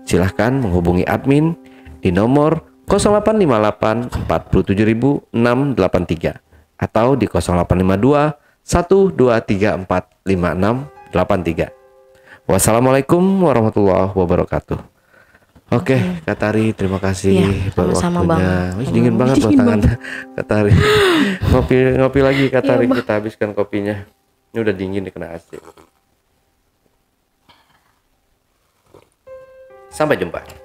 silahkan menghubungi admin di nomor 0858 47683 atau di 0852 1234 5683. Wassalamualaikum warahmatullahi wabarakatuh. Oke, Kak Tari, terima kasih buat waktunya. Wih, dingin banget loh tangan Kak Tari. Ngopi lagi Kak Tari, kita habiskan kopinya. Ini udah dingin nih, kena AC. Sampai jumpa.